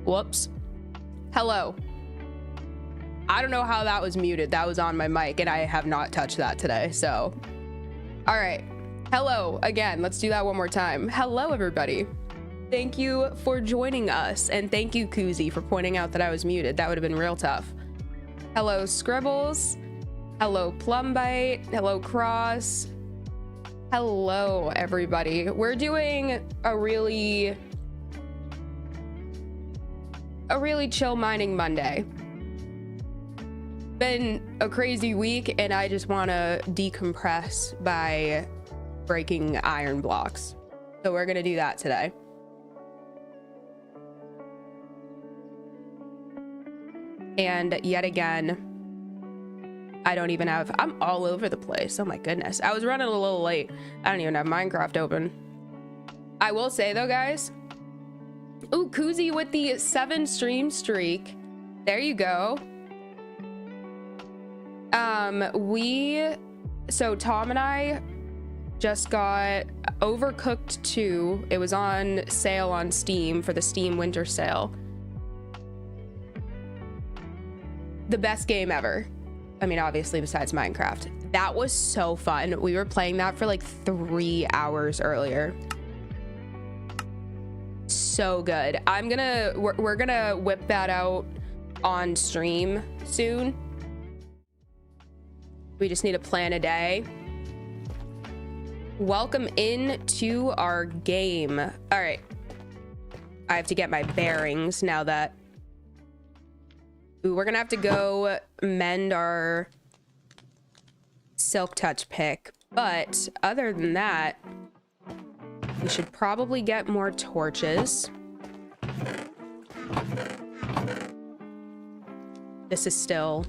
Whoops. Hello. I don't know how that was muted. That was on my mic and I have not touched that today. So, all right. Hello again. Let's do that one more time. Hello, everybody. Thank you for joining us. And thank you, Koozie, for pointing out that I was muted. That would have been real tough. Hello, Scribbles. Hello, Plumbite. Hello, Cross. Hello, everybody. We're doing a really chill mining Monday. Been a crazy week and I just want to decompress by breaking iron blocks. So we're going to do that today. And yet again, I'm all over the place. Oh my goodness. I was running a little late. I don't even have Minecraft open. I will say though, guys. Ooh, Koozie with the 7 stream streak. There you go. So Tom and I just got Overcooked 2. It was on sale on Steam for the Steam winter sale. The best game ever. I mean, obviously besides Minecraft. That was so fun. We were playing that for like 3 hours earlier. So good. We're gonna whip that out on stream soon. We just need to plan a day. Welcome into our game. All right. I have to get my bearings now that... Ooh, we're gonna have to go mend our Silk Touch pick. But other than that, we should probably get more torches. This is still...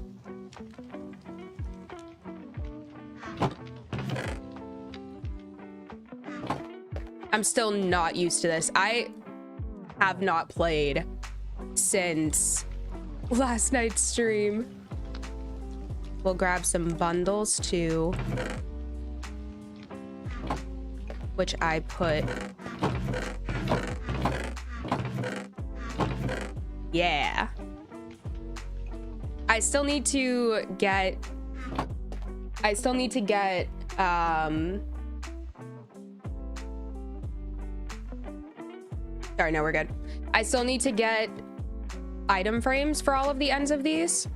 I'm still not used to this. I have not played since last night's stream. We'll grab some bundles too, which I put. Yeah. I still need to get sorry, no, we're good. I still need to get item frames for all of the ends of these.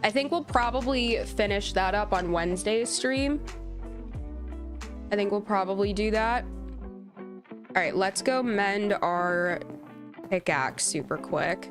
I think we'll probably finish that up on Wednesday's stream. I think we'll probably do that. All right, let's go mend our pickaxe super quick.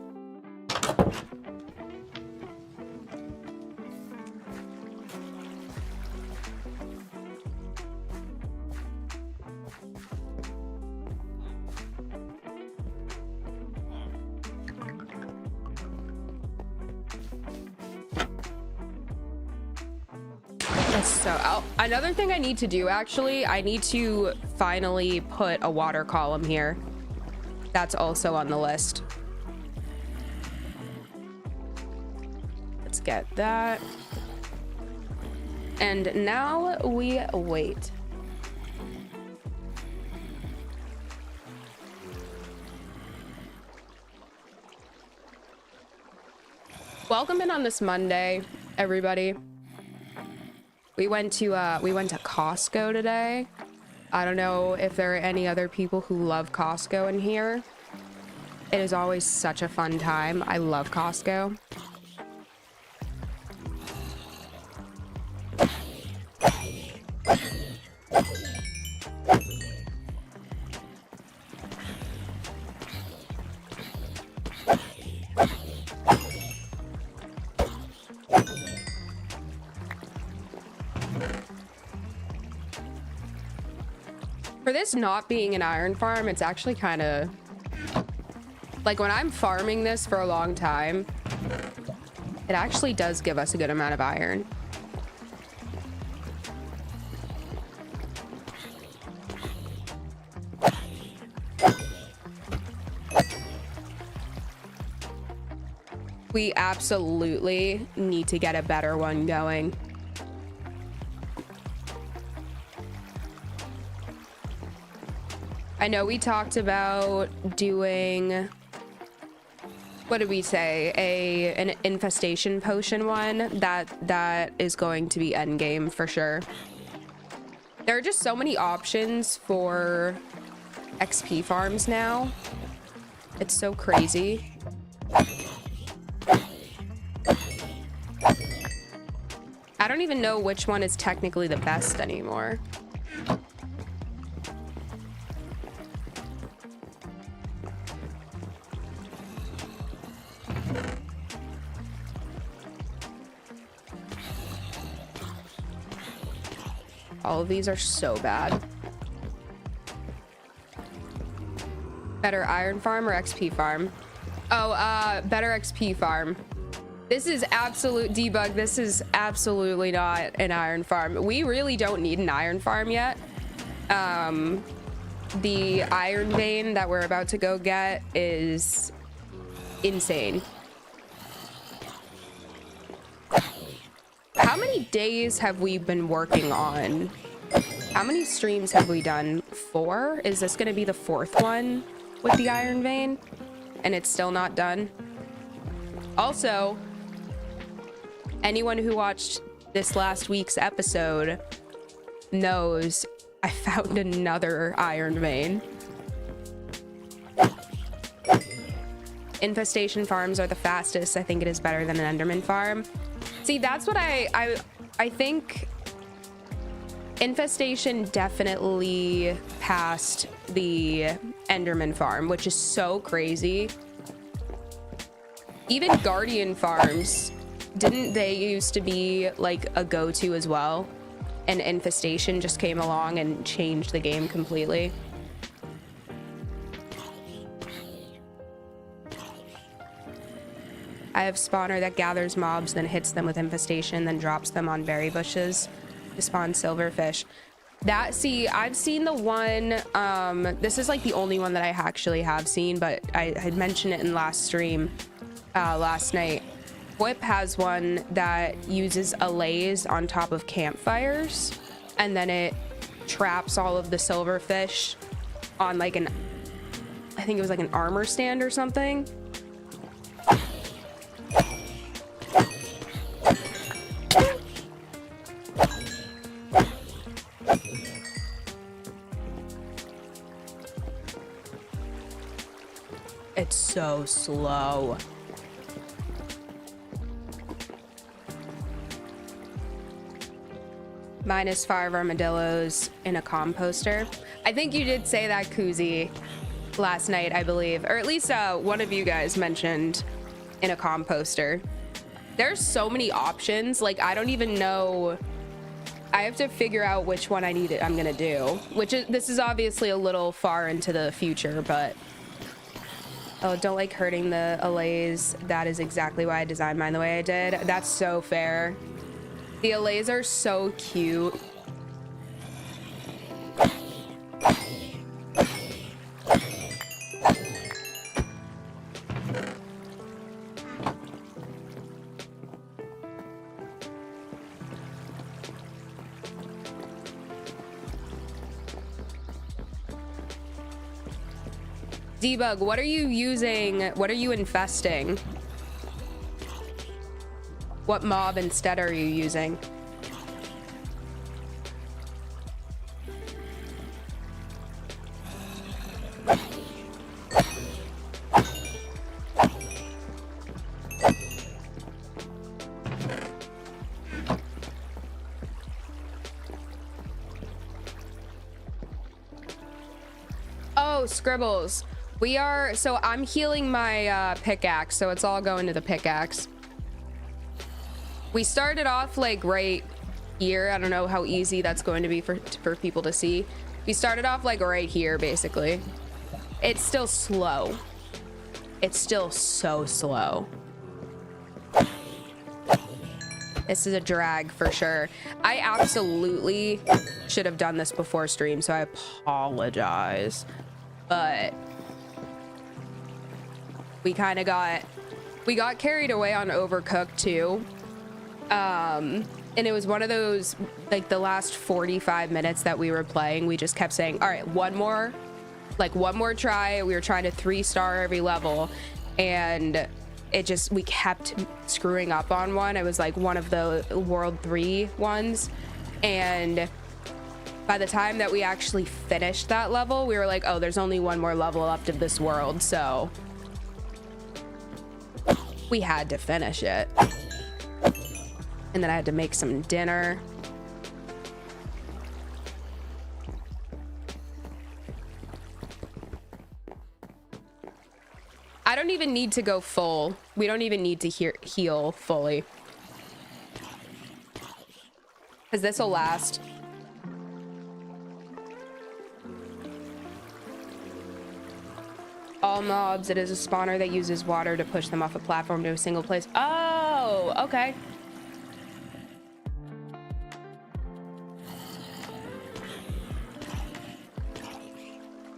So another thing I need to do, actually, I need to finally put a water column here. That's also on the list. Let's get that. And now we wait. Welcome in on this Monday, everybody. We went to Costco today. I don't know if there are any other people who love Costco in here. It is always such a fun time. I love Costco. For this not being an iron farm, it's actually kind of like when I'm farming this for a long time, it actually does give us a good amount of iron. We absolutely need to get a better one going. I know we talked about doing, what did we say? An infestation potion one. That is going to be endgame for sure. There are just so many options for XP farms now. It's so crazy. I don't even know which one is technically the best anymore. All of these are so bad. Better iron farm or XP farm? Oh, better XP farm. This is absolute debug. This is absolutely not an iron farm. We really don't need an iron farm yet. The iron vein that we're about to go get is insane. How many days have we been working on? How many streams have we done? 4? Is this going to be the 4th one with the iron vein? And it's still not done? Also, anyone who watched this last week's episode knows I found another iron vein. Infestation farms are the fastest. I think it is better than an Enderman farm. See, that's what I think. Infestation definitely passed the Enderman farm, which is so crazy. Even Guardian farms, didn't they used to be like a go-to as well? And Infestation just came along and changed the game completely. I have spawner that gathers mobs, then hits them with Infestation, then drops them on berry bushes to spawn silverfish. That, see, I've seen the one, this is like the only one that I actually have seen, but I had mentioned it in last stream, last night. Whip has one that uses allays on top of campfires, and then it traps all of the silverfish on like an, I think it was like an armor stand or something. It's so slow. Minus 5 armadillos in a composter. I think you did say that, Kuzi, last night, I believe. Or at least one of you guys mentioned in a composter. There's so many options. Like, I don't even know. I have to figure out which one I'm gonna do. This is obviously a little far into the future, but... Oh, don't like hurting the allays. That is exactly why I designed mine the way I did. That's so fair. The allays are so cute. Debug, what are you using? What are you infesting? What mob instead are you using? Oh, Scribbles. So I'm healing my pickaxe, so it's all going to the pickaxe. We started off like right here. I don't know how easy that's going to be for people to see. We started off like right here, basically. It's still slow. It's still so slow. This is a drag for sure. I absolutely should have done this before stream, so I apologize. But we got carried away on Overcooked too. And it was one of those, like the last 45 minutes that we were playing, we just kept saying, all right, one more like one more try. We were trying to 3-star every level, and we kept screwing up on one. It was like one of the World 3 ones, and by the time that we actually finished that level, we were like, oh, there's only one more level left of this world, so we had to finish it. And then I had to make some dinner. I don't even need to go full. We don't even need to heal fully, because this will last. All mobs, it is a spawner that uses water to push them off a platform to a single place. Oh, okay.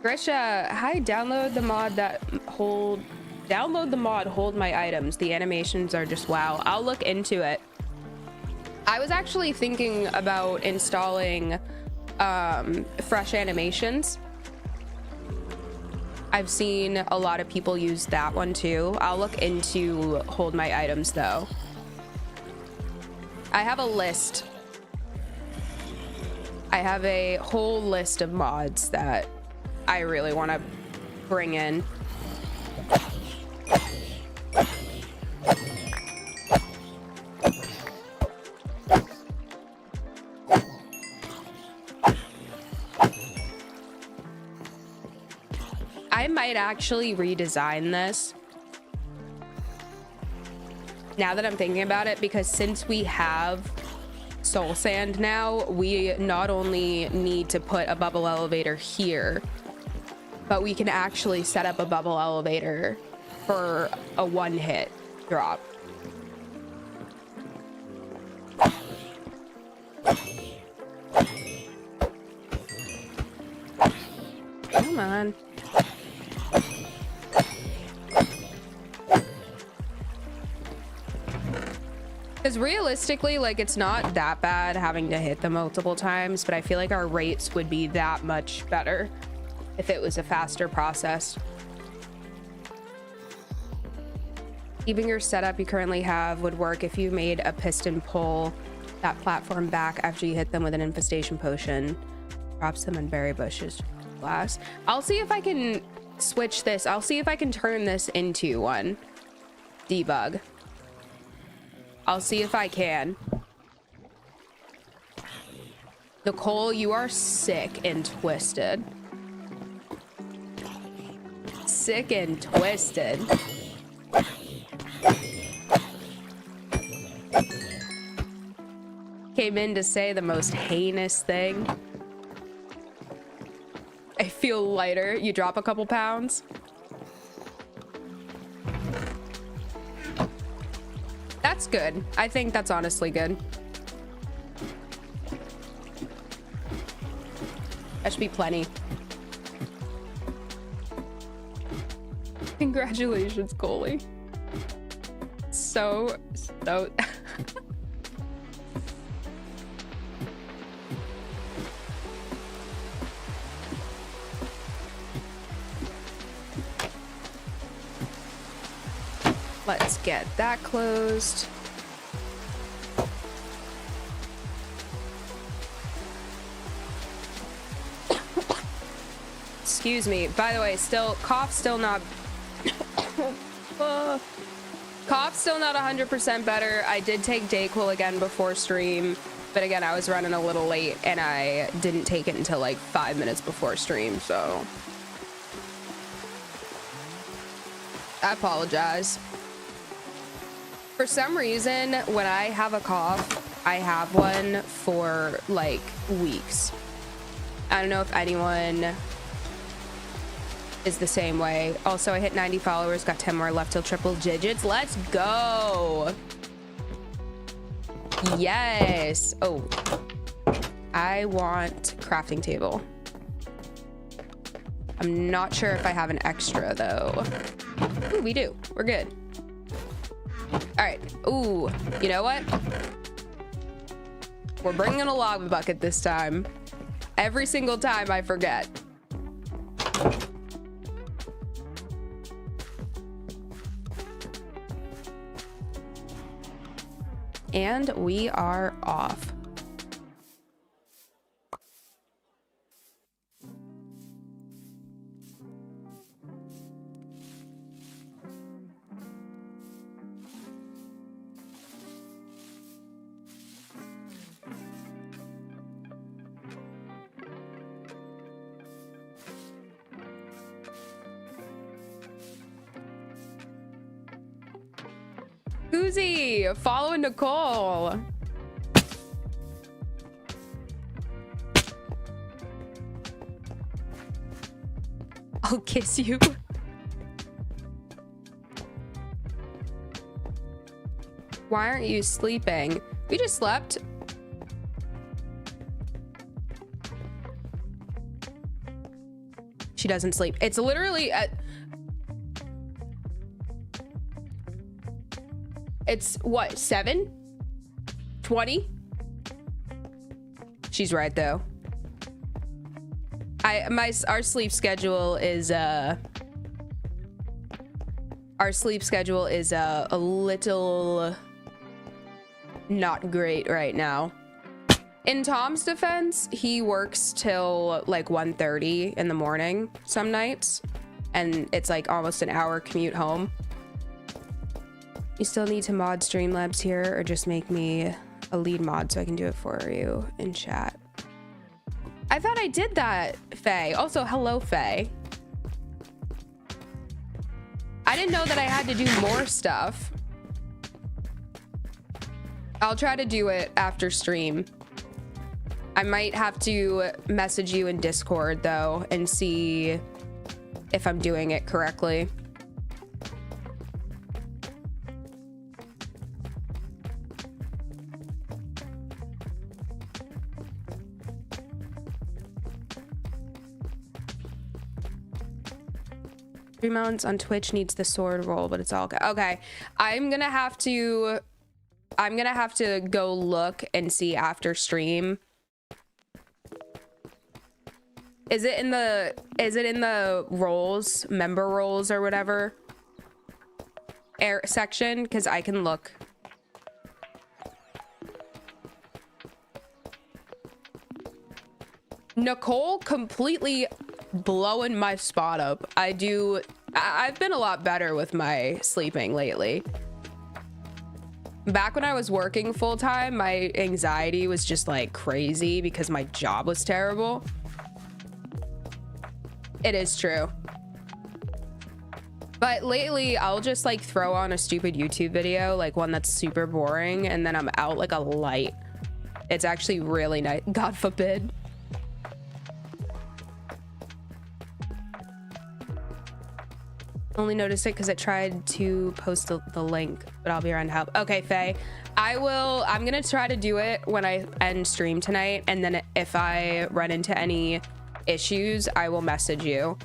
Grisha, hi, download the mod, hold my items. The animations are just wow. I'll look into it. I was actually thinking about installing fresh animations. I've seen a lot of people use that one too. I'll look into hold my items though. I have a list. I have a whole list of mods that I really want to bring in. I might actually redesign this now that I'm thinking about it, because since we have soul sand now, we not only need to put a bubble elevator here, but we can actually set up a bubble elevator for a one-hit drop. Come on. Because realistically, like, it's not that bad having to hit them multiple times, but I feel like our rates would be that much better if it was a faster process. Keeping your setup you currently have would work if you made a piston pull that platform back after you hit them with an infestation potion. Drops them in berry bushes. Glass. I'll see if I can switch this. I'll see if I can turn this into one. Debug. I'll see if I can. Nicole, you are sick and twisted. Sick and twisted. Came in to say the most heinous thing. I feel lighter. You drop a couple pounds. That's good. I think that's honestly good. That should be plenty. Congratulations, Coley. So let's get that closed. Excuse me. By the way, cough's still not 100% better. I did take Dayquil again before stream, but again, I was running a little late and I didn't take it until like 5 minutes before stream, so I apologize. For some reason, when I have a cough, I have one for like weeks. I don't know if anyone is the same way. Also, I hit 90 followers, got 10 more left till triple digits. Let's go. Yes. Oh, I want crafting table. I'm not sure if I have an extra though. Ooh, we do. We're good. All right. Ooh, you know what? We're bringing in a lava bucket this time. Every single time I forget. And we are off. Koozie, following Nicole. I'll kiss you. Why aren't you sleeping? We just slept. She doesn't sleep. It's literally at... It's what, 7:20? She's right though. Our sleep schedule is a little not great right now. In Tom's defense, he works till like 1:30 in the morning some nights, and it's like almost an hour commute home. You still need to mod Streamlabs here, or just make me a lead mod so I can do it for you in chat. I thought I did that, Faye. Also, hello, Faye. I didn't know that I had to do more stuff. I'll try to do it after stream. I might have to message you in Discord, though, and see if I'm doing it correctly. Mounts on Twitch needs the sword roll, but it's all good. Okay, I'm gonna have to go look and see after stream. Is it in the roles, member roles or whatever section? Because I can look. Nicole completely blowing my spot up. I've been a lot better with my sleeping lately. Back when I was working full-time, my anxiety was just like crazy because my job was terrible. It is true. But lately, I'll just like throw on a stupid YouTube video, like one that's super boring, and then I'm out like a light. It's actually really nice. God forbid. Only noticed it because it tried to post the link, but I'll be around to help. Okay, Faye, I'm gonna try to do it when I end stream tonight, and then if I run into any issues, I will message you.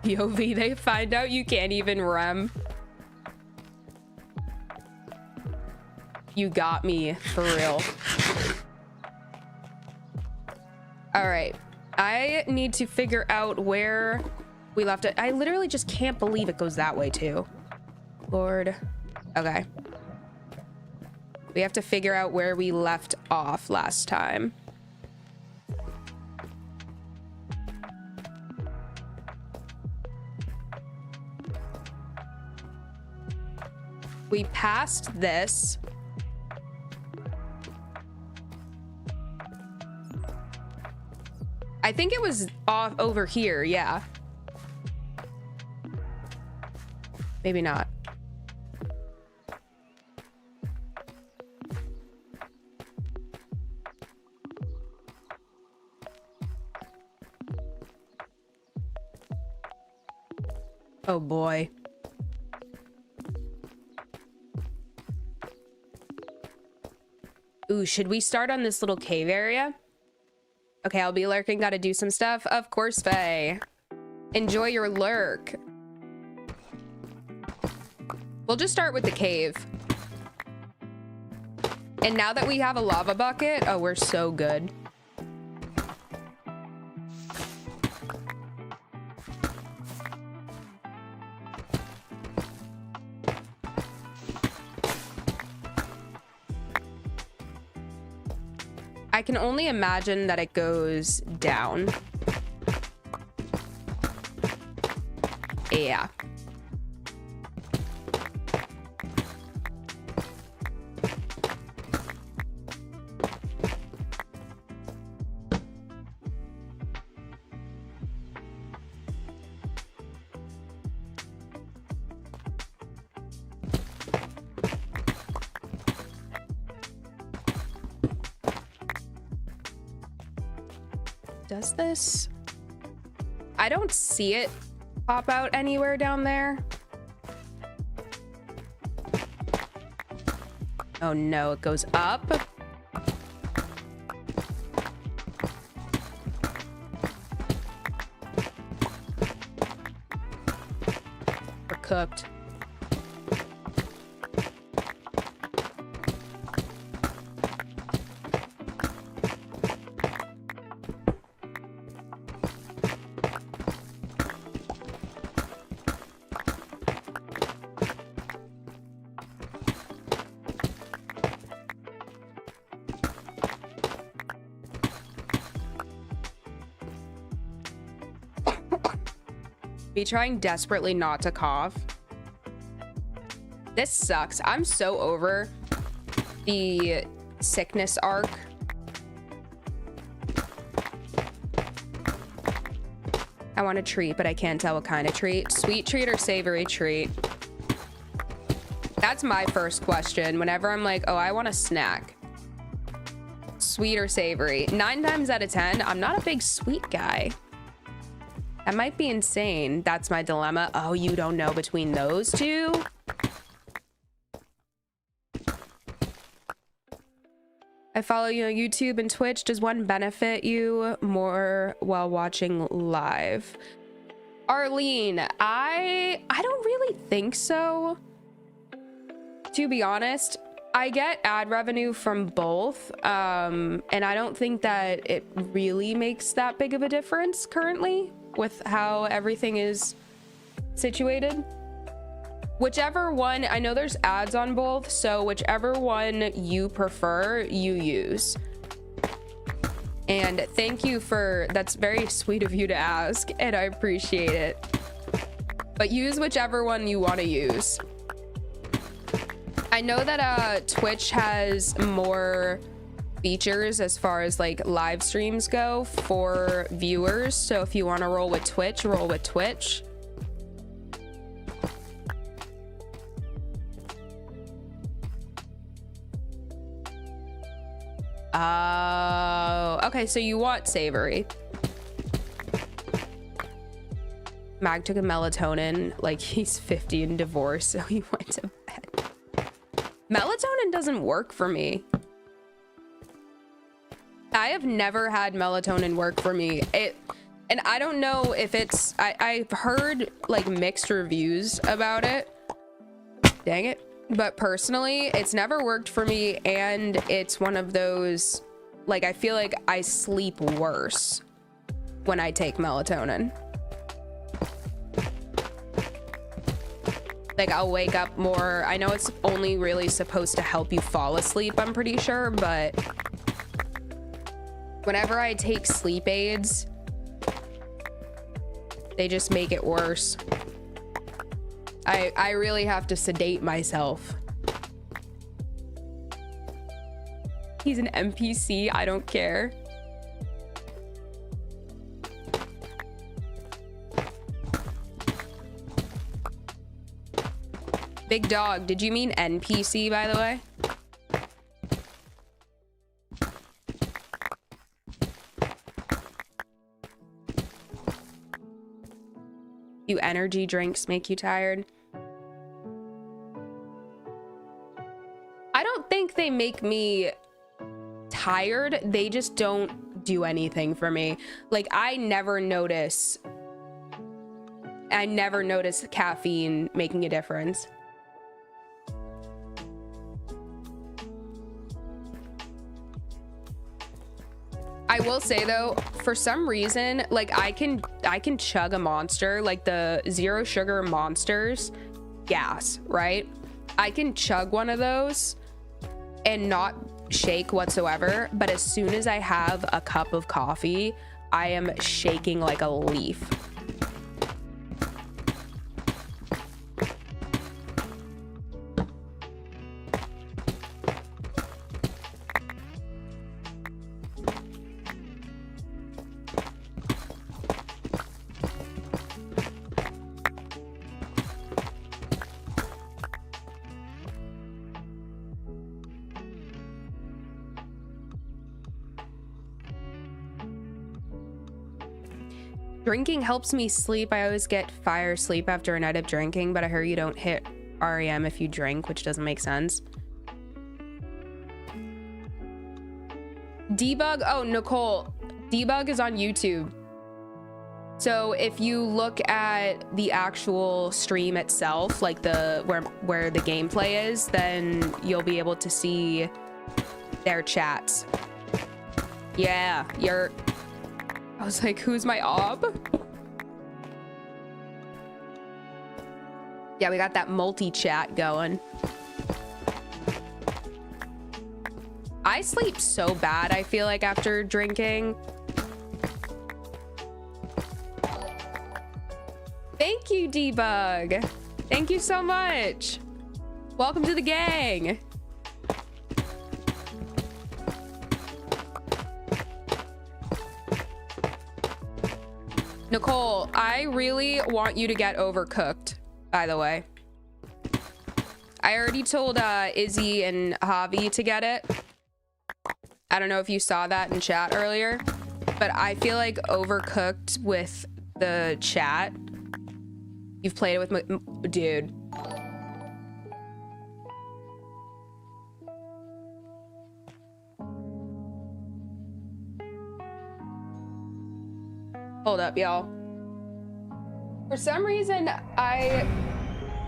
POV, they find out you can't even rem. You got me, for real. All right. I need to figure out where we left it. I literally just can't believe it goes that way too. Lord. Okay. We have to figure out where we left off last time. We passed this. I think it was off over here, yeah. Maybe not. Oh boy. Ooh, should we start on this little cave area? Okay, I'll be lurking. Gotta do some stuff. Of course, Faye. Enjoy your lurk. We'll just start with the cave. And now that we have a lava bucket, oh, we're so good. can only imagine that it goes down. Yeah. Does this? I don't see it pop out anywhere down there. Oh no, it goes up. We're cooked. Be trying desperately not to cough. This sucks. I'm so over the sickness arc. I want a treat, but I can't tell what kind of treat. Sweet treat or savory treat? That's my first question. Whenever I'm like, oh, I want a snack. Sweet or savory? 9 times out of 10, I'm not a big sweet guy. That might be insane. That's my dilemma. Oh, you don't know between those two? I follow you on YouTube and Twitch. Does one benefit you more while watching live? Arlene, I don't really think so. To be honest, I get ad revenue from both, and I don't think that it really makes that big of a difference currently with how everything is situated. Whichever one, I know there's ads on both, so whichever one you prefer, you use. And thank you for, that's very sweet of you to ask, and I appreciate it. But use whichever one you want to use. I know that Twitch has more features as far as like live streams go for viewers, so if you want to roll with Twitch, roll with Twitch. Okay, so you want savory. Mag took a melatonin like he's 50 and divorced, so he went to bed. Melatonin doesn't work for me. I have never had melatonin work for me. And I don't know if it's, I've heard like mixed reviews about it. Dang it. But personally, it's never worked for me, and it's one of those, like, I feel like I sleep worse when I take melatonin. Like, I'll wake up more. I know it's only really supposed to help you fall asleep, I'm pretty sure, but whenever I take sleep aids, they just make it worse. I really have to sedate myself. He's an NPC, I don't care. Big dog, did you mean NPC, by the way? Do energy drinks make you tired? I don't think they make me tired. They just don't do anything for me. Like, I never notice caffeine making a difference. I will say though, for some reason, like I can chug a Monster, like the zero sugar Monsters, gas, right? I can chug one of those and not shake whatsoever, but as soon as I have a cup of coffee, I am shaking like a leaf. Drinking helps me sleep. I always get fire sleep after a night of drinking, but I heard you don't hit REM if you drink, which doesn't make sense. Debug, oh, Nicole, Debug is on YouTube. So if you look at the actual stream itself, like the where the gameplay is, then you'll be able to see their chats. Yeah, I was like, who's my ob? Yeah, we got that multi-chat going. I sleep so bad, I feel like, after drinking. Thank you, Debug. Thank you so much. Welcome to the gang. Nicole, I really want you to get Overcooked, by the way. I already told Izzy and Javi to get it. I don't know if you saw that in chat earlier, but I feel like Overcooked with the chat. You've played it with my dude. Hold up, y'all. For some reason, I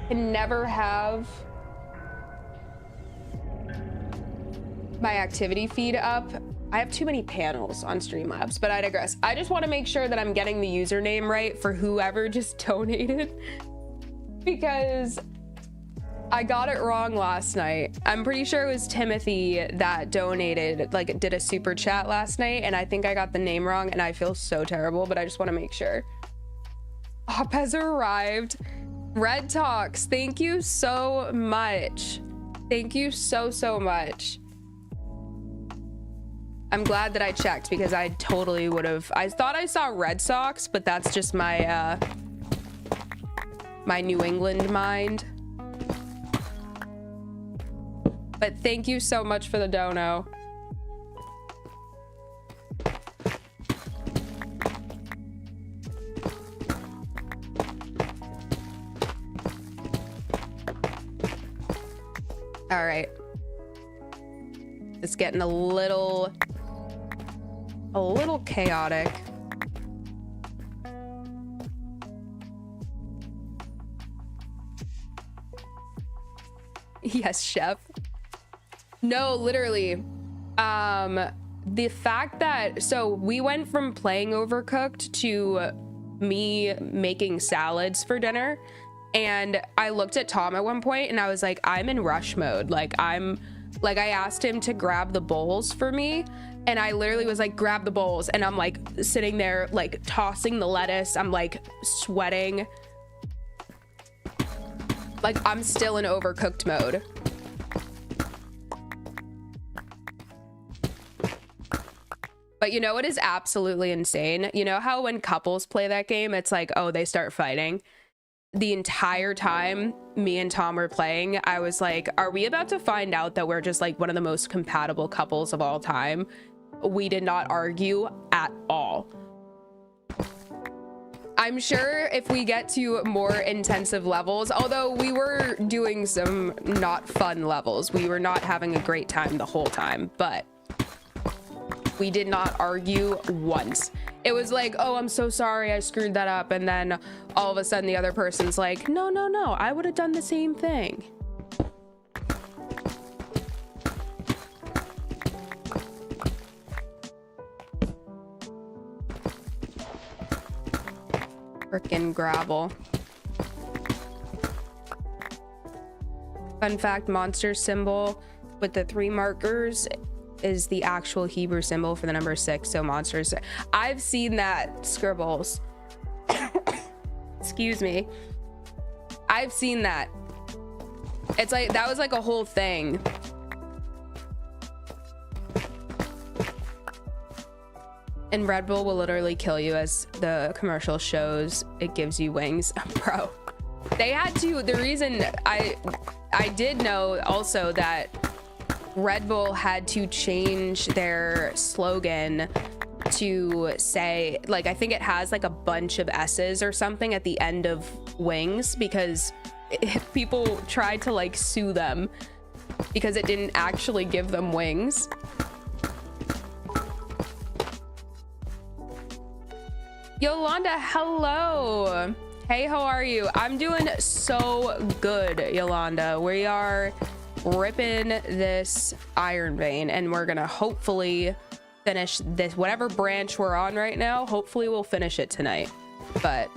can never have my activity feed up. I have too many panels on Streamlabs, but I digress. I just want to make sure that I'm getting the username right for whoever just donated, because I got it wrong last night. I'm pretty sure it was Timothy that donated, like did a super chat last night, and I think I got the name wrong, and I feel so terrible, but I just want to make sure. Op has arrived. Red Talks, thank you so much. Thank you so much. I'm glad that I checked, because I totally would have. I thought I saw Red Sox, but that's just my my New England mind. But thank you so much for the dono. All right. It's getting a little chaotic. Yes, chef. No, literally. The fact that, so we went from playing Overcooked to me making salads for dinner, and I looked at Tom at one point and I was like, I'm in rush mode. I asked him to grab the bowls for me, and I literally was like, grab the bowls, and I'm like sitting there like tossing the lettuce. I'm like sweating. Like I'm still in Overcooked mode. But you know what is absolutely insane? You know how when couples play that game, it's like, oh, they start fighting? The entire time me and Tom were playing, I was like, are we about to find out that we're just like one of the most compatible couples of all time? We did not argue at all. I'm sure if we get to more intensive levels, although we were doing some not fun levels, we were not having a great time the whole time, but we did not argue once. It was like, oh, I'm so sorry, I screwed that up. And then all of a sudden the other person's like, no, I would have done the same thing. Frickin' gravel. Fun fact, monster symbol with the 3 markers is the actual Hebrew symbol for the number 6, so monsters. I've seen that, Scribbles. Excuse me. I've seen that. It's like, that was like a whole thing. And Red Bull will literally kill you, as the commercial shows. It gives you wings. Bro, they had to, the reason I did know also that Red Bull had to change their slogan to say, like, I think it has like a bunch of S's or something at the end of wings, because people tried to like sue them because it didn't actually give them wings. Yolanda, hello. Hey, how are you? I'm doing so good, Yolanda. We are ripping this Iron Vein, and we're gonna hopefully finish this, whatever branch we're on right now. Hopefully we'll finish it tonight. But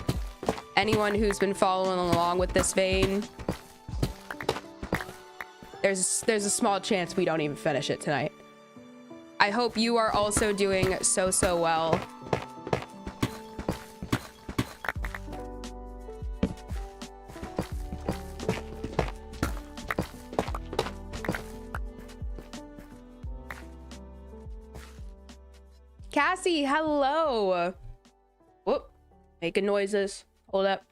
anyone who's been following along with this vein, there's a small chance we don't even finish it tonight. I hope you are also doing so well. Cassie, hello. Whoop, making noises. Hold up.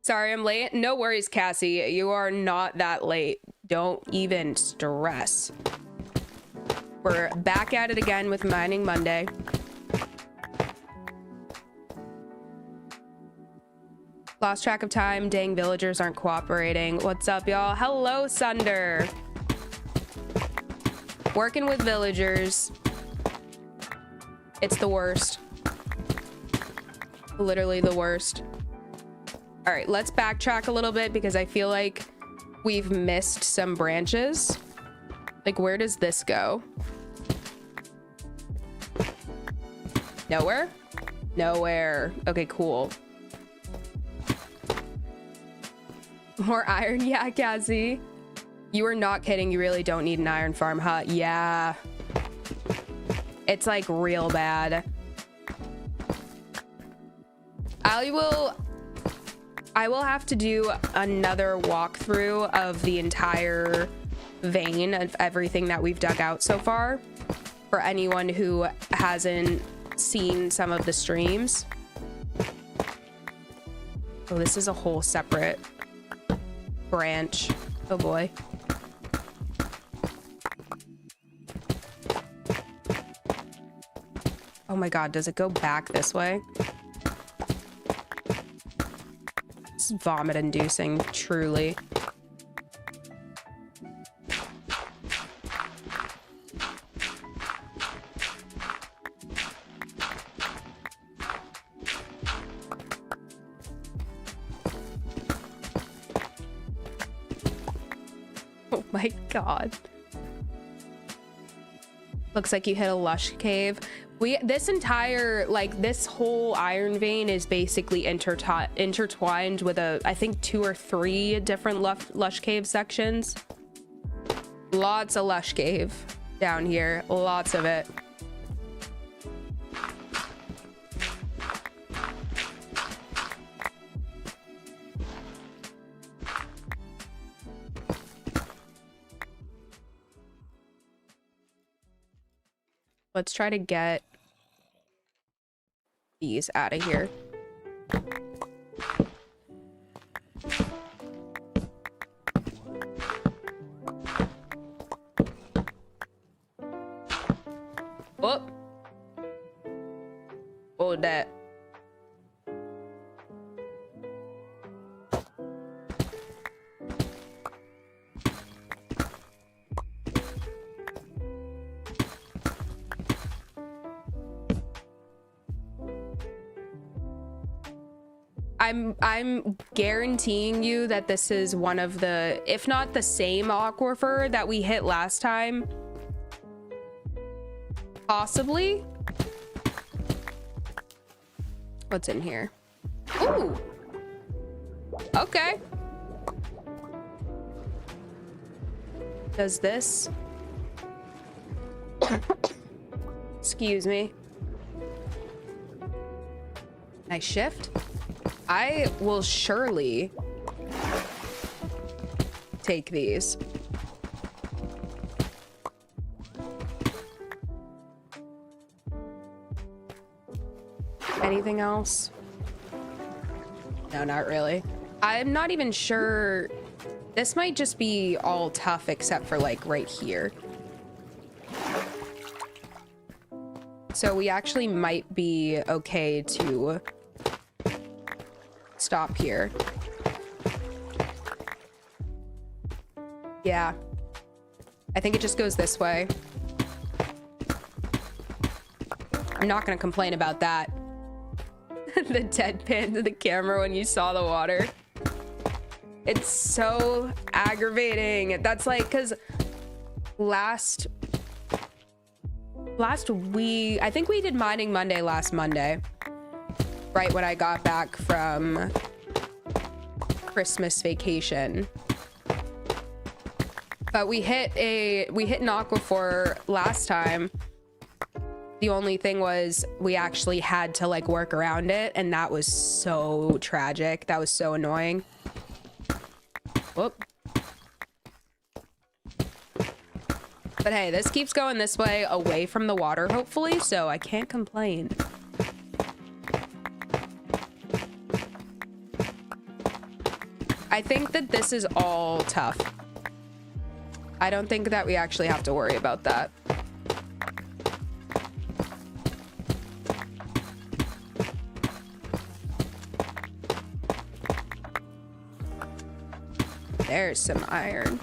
Sorry I'm late. No worries, Cassie. You are not that late. Don't even stress. We're back at it again with Mining Monday. Lost track of time. Dang, villagers aren't cooperating. What's up, y'all? Hello, Sunder. Working with villagers. It's the worst. Literally the worst. All right, let's backtrack a little bit because I feel like we've missed some branches. Like, where does this go? Nowhere? Nowhere. Okay, cool. More iron? Yeah, Cassie. You are not kidding. You really don't need an iron farm, huh? Yeah. It's like real bad. I will have to do another walkthrough of the entire vein of everything that we've dug out so far for anyone who hasn't seen some of the streams. Oh, this is a whole separate branch. Oh boy. Oh my god, does it go back this way? It's vomit inducing, truly. Oh my god. Looks like you hit a lush cave. This entire, like, this whole iron vein is basically intertwined with I think 2 or 3 different lush cave sections. Lots of lush cave down here, lots of it. Let's try to get these out of here. Oh. Oh, that. I'm guaranteeing you that this is one of the, if not the same aquifer that we hit last time. Possibly. What's in here? Ooh. Okay. Does this Excuse me. Nice shift. I will surely take these. Anything else? No, not really. I'm not even sure. This might just be all tough except for like right here. So we actually might be okay to stop here. Yeah. I think it just goes this way. I'm not gonna complain about that. The deadpan to the camera when you saw the water. It's so aggravating. That's like, because last week, I think we did Mining Monday last Monday, right when I got back from Christmas vacation. But we hit an aquifer last time. The only thing was we actually had to like work around it, and that was so tragic. That was so annoying. Whoop. But hey, this keeps going this way away from the water, hopefully, so I can't complain. I think that this is all tough. I don't think that we actually have to worry about that. There's some iron.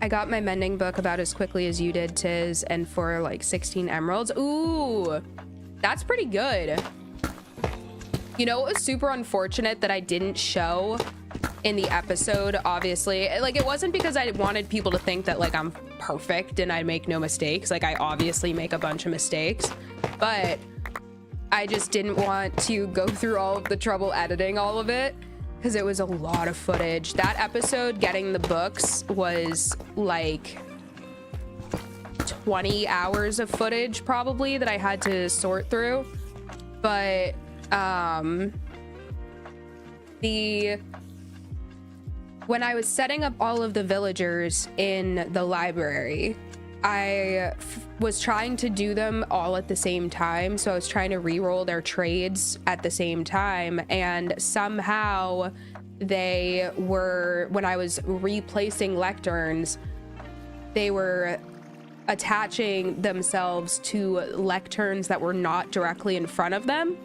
I got my mending book about as quickly as you did, Tiz, and for like 16 emeralds. Ooh, that's pretty good. You know, it was super unfortunate that I didn't show in the episode, obviously. Like, it wasn't because I wanted people to think that like I'm perfect and I make no mistakes. Like, I obviously make a bunch of mistakes, but I just didn't want to go through all of the trouble editing all of it because it was a lot of footage. That episode, getting the books, was like 20 hours of footage probably that I had to sort through. But when I was setting up all of the villagers in the library, I was trying to do them all at the same time. So I was trying to re-roll their trades at the same time, and somehow they were, when I was replacing lecterns, they were attaching themselves to lecterns that were not directly in front of them.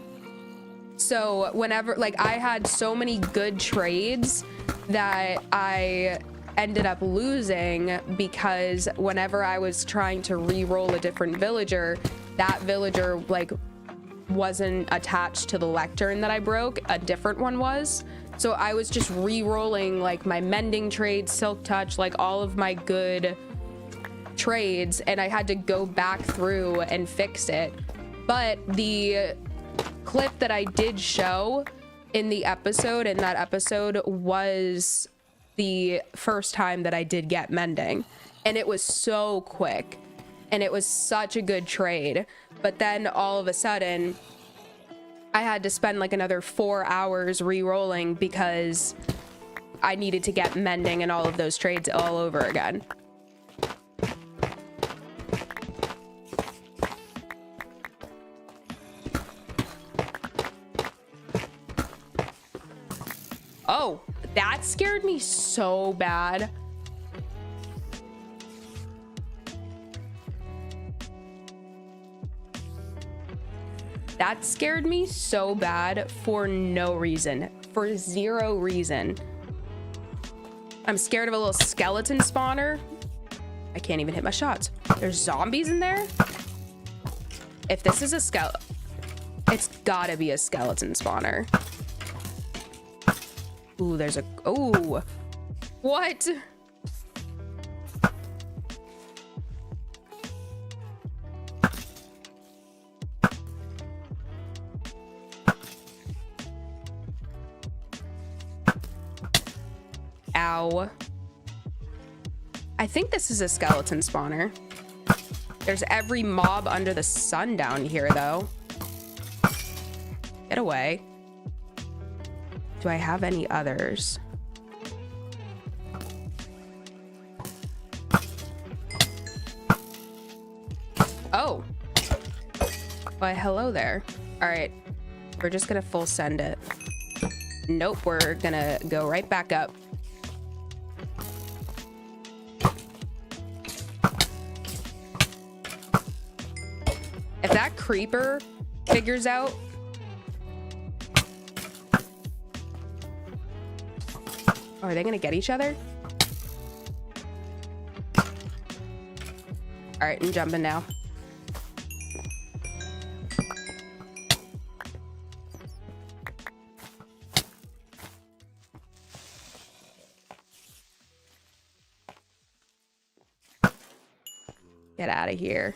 So whenever, like, I had so many good trades that I ended up losing because whenever I was trying to re-roll a different villager, that villager like wasn't attached to the lectern that I broke, a different one was. So I was just re-rolling like my mending trade, silk touch, like all of my good trades, and I had to go back through and fix it. But the clip that I did show in the episode, in that episode, was the first time that I did get mending, and it was so quick and it was such a good trade. But then all of a sudden I had to spend like another 4 hours re-rolling because I needed to get mending and all of those trades all over again. Oh, that scared me so bad. That scared me so bad for no reason, for zero reason. I'm scared of a little skeleton spawner. I can't even hit my shots. There's zombies in there. If this is a skeleton, it's gotta be a skeleton spawner. Ooh, there's a, ooh, what? No. I think this is a skeleton spawner. There's every mob under the sun down here, though. Get away. Do I have any others? Oh. Why, hello there. All right. We're just gonna full send it. Nope, we're gonna go right back up. If that creeper figures out... Oh, are they gonna get each other? All right, I'm jumping now. Get out of here.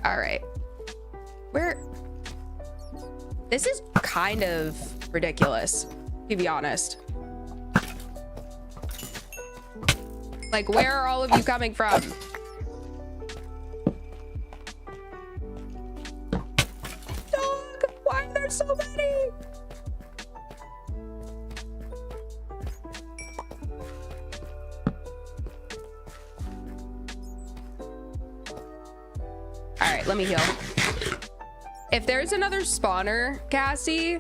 All right. This is kind of ridiculous, to be honest. Like, where are all of you coming from? Dog, why are there so many? All right, let me heal. If there's another spawner, Cassie...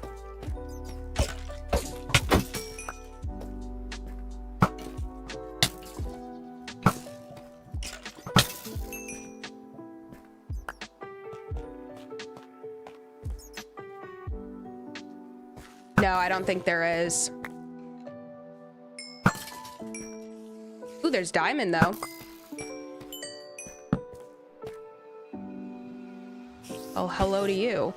No, I don't think there is. Ooh, there's diamond, though. Oh, hello to you.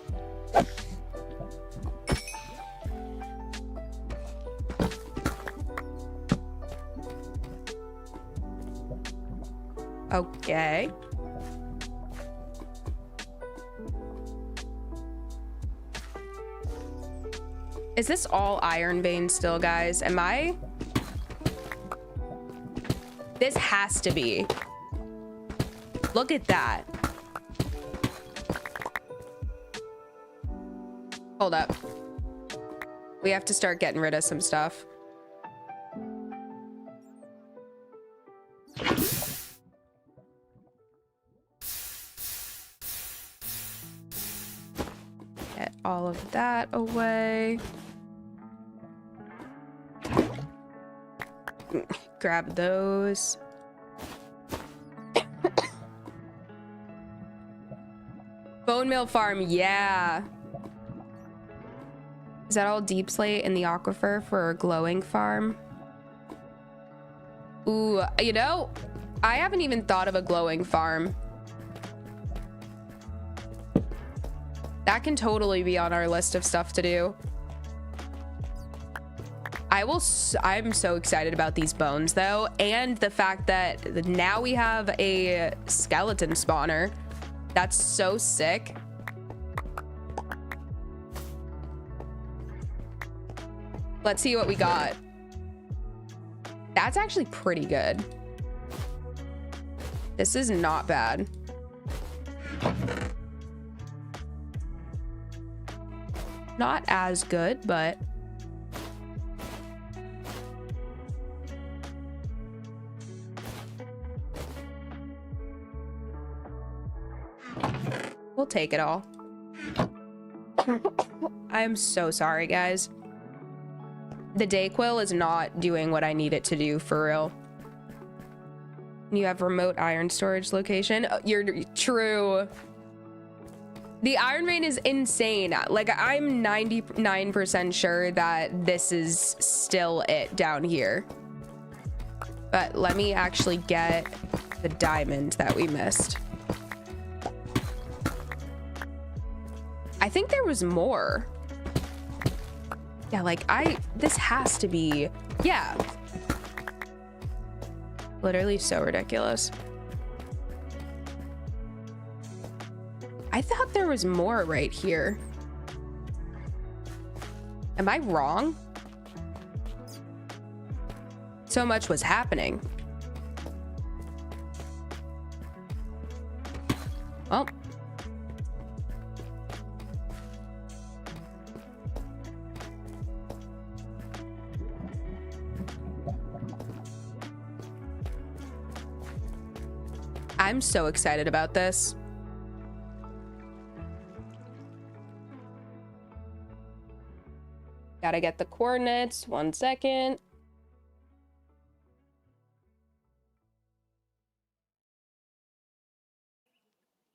Okay. Is this all iron vein still, guys? Am I? This has to be. Look at that. Hold up. We have to start getting rid of some stuff. Get all of that away. Grab those. Bone Mill Farm, yeah. Is that all deep slate in the aquifer for a glowing farm? Ooh, you know, I haven't even thought of a glowing farm. That can totally be on our list of stuff to do. I'm so excited about these bones though, and the fact that now we have a skeleton spawner. That's so sick. Let's see what we got. That's actually pretty good. This is not bad. Not as good, but we'll take it all. I am so sorry, guys. The Dayquil is not doing what I need it to do, for real. You have remote iron storage location. You're true. The iron vein is insane. Like, I'm 99% sure that this is still it down here. But let me actually get the diamond that we missed. I think there was more. Yeah, like this has to be, yeah. Literally so ridiculous. I thought there was more right here. Am I wrong? So much was happening. Well. I'm so excited about this. Gotta get the coordinates. 1 second. It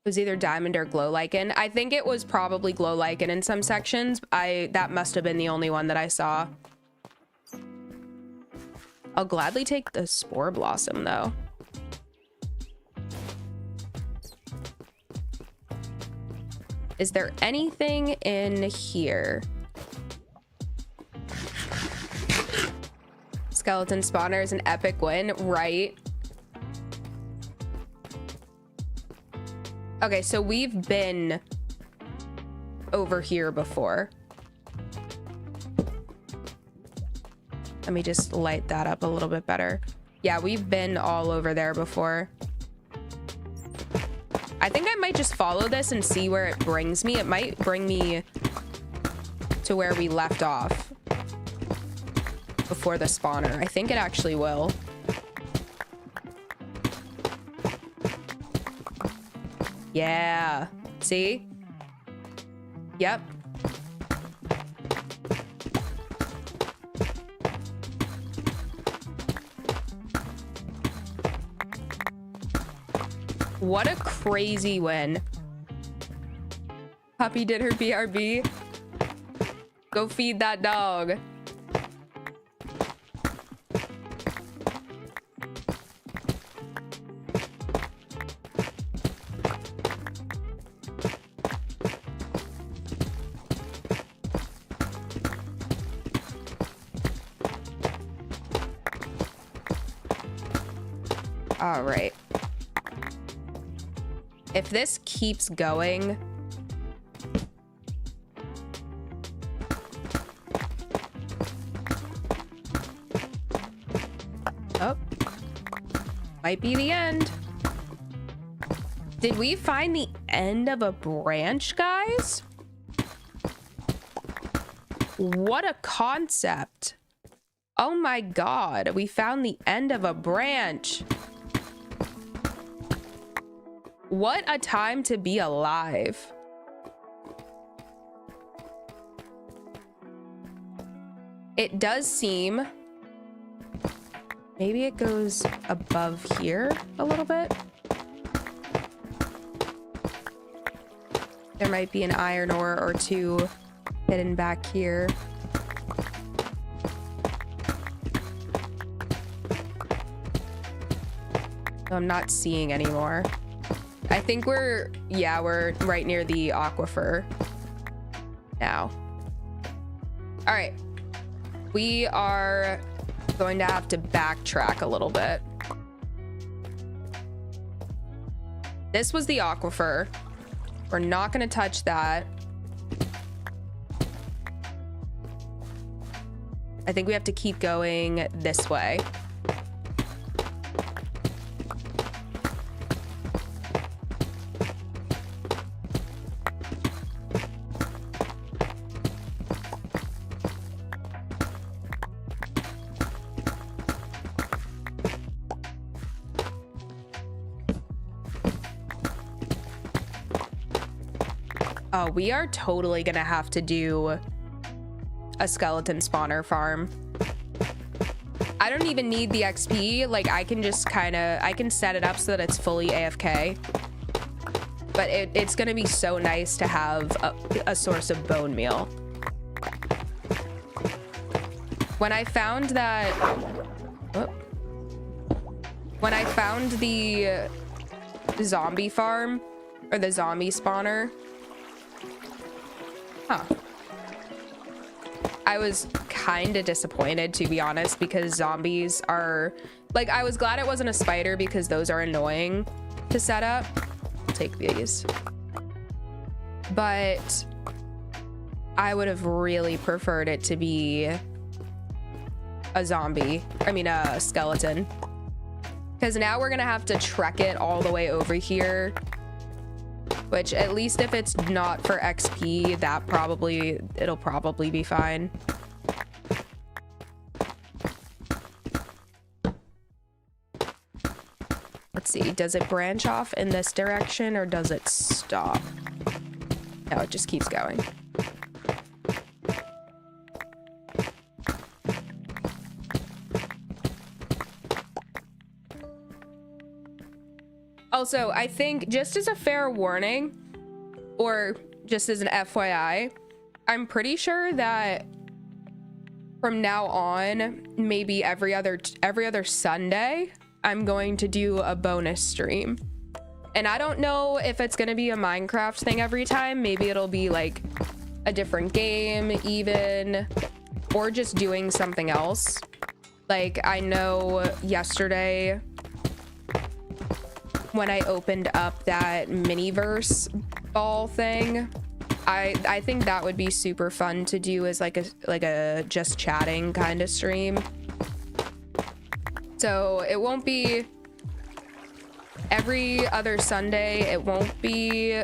was either diamond or glow lichen. I think it was probably glow lichen in some sections. That must have been the only one that I saw. I'll gladly take the spore blossom though. Is there anything in here? Skeleton spawner is an epic win, right? Okay, so we've been over here before. Let me just light that up a little bit better. Yeah, we've been all over there before. I think I might just follow this and see where it brings me. It might bring me to where we left off before the spawner. I think it actually will. Yeah. See? Yep. What a crazy win. Puppy did her BRB. Go feed that dog. All right. If this keeps going, oh, might be the end. Did we find the end of a branch, guys? What a concept. Oh my God, we found the end of a branch. What a time to be alive. It does seem, maybe it goes above here a little bit. There might be an iron ore or two hidden back here. I'm not seeing anymore. I think we're right near the aquifer now. All right. We are going to have to backtrack a little bit. This was the aquifer. We're not going to touch that. I think we have to keep going this way. Oh, we are totally gonna have to do a skeleton spawner farm. I don't even need the XP. Like, I can just I can set it up so that it's fully AFK. But it's gonna be so nice to have a source of bone meal. When I found that When I found the zombie farm or the zombie spawner, I was kind of disappointed, to be honest, because zombies are like, I was glad it wasn't a spider because those are annoying to set up. I'll take these, but I would have really preferred it to be a zombie. I mean, a skeleton. Because now we're gonna have to trek it all the way over here, which at least if it's not for XP, it'll probably be fine. Let's see, does it branch off in this direction or does it stop? No, it just keeps going. Also, I think just as a fair warning, or just as an FYI, I'm pretty sure that from now on, maybe every other Sunday, I'm going to do a bonus stream. And I don't know if it's going to be a Minecraft thing every time. Maybe it'll be like a different game even, or just doing something else. Like, I know yesterday when I opened up that Miniverse ball thing, I think that would be super fun to do as like a just chatting kind of stream. So it won't be every other Sunday. It won't be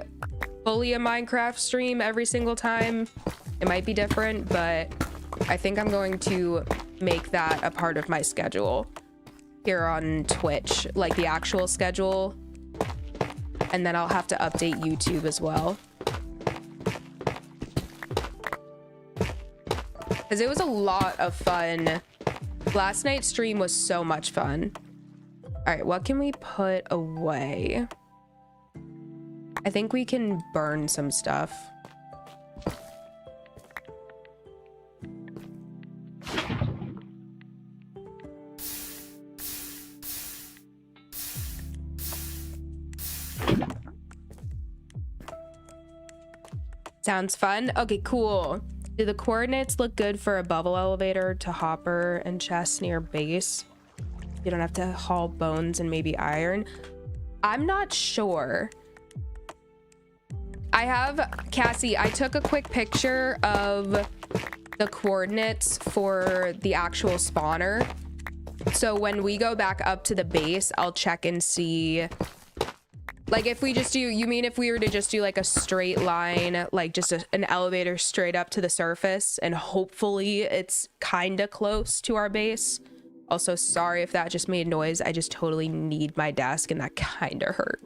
fully a Minecraft stream every single time. It might be different, but I think I'm going to make that a part of my schedule here on Twitch, like the actual schedule. And then I'll have to update YouTube as well. Because it was a lot of fun. Last night's stream was so much fun. All right, what can we put away? I think we can burn some stuff. Sounds fun. Okay, cool. Do the coordinates look good for a bubble elevator to hopper and chest near base? You don't have to haul bones and maybe iron. I'm not sure. I have, Cassie, I took a quick picture of the coordinates for the actual spawner. So when we go back up to the base, I'll check and see. Like if we just do, you mean if we were to just do like a straight line, like just an elevator straight up to the surface, and hopefully it's kind of close to our base. Also, sorry if that just made noise. I just totally need my desk and that kind of hurt.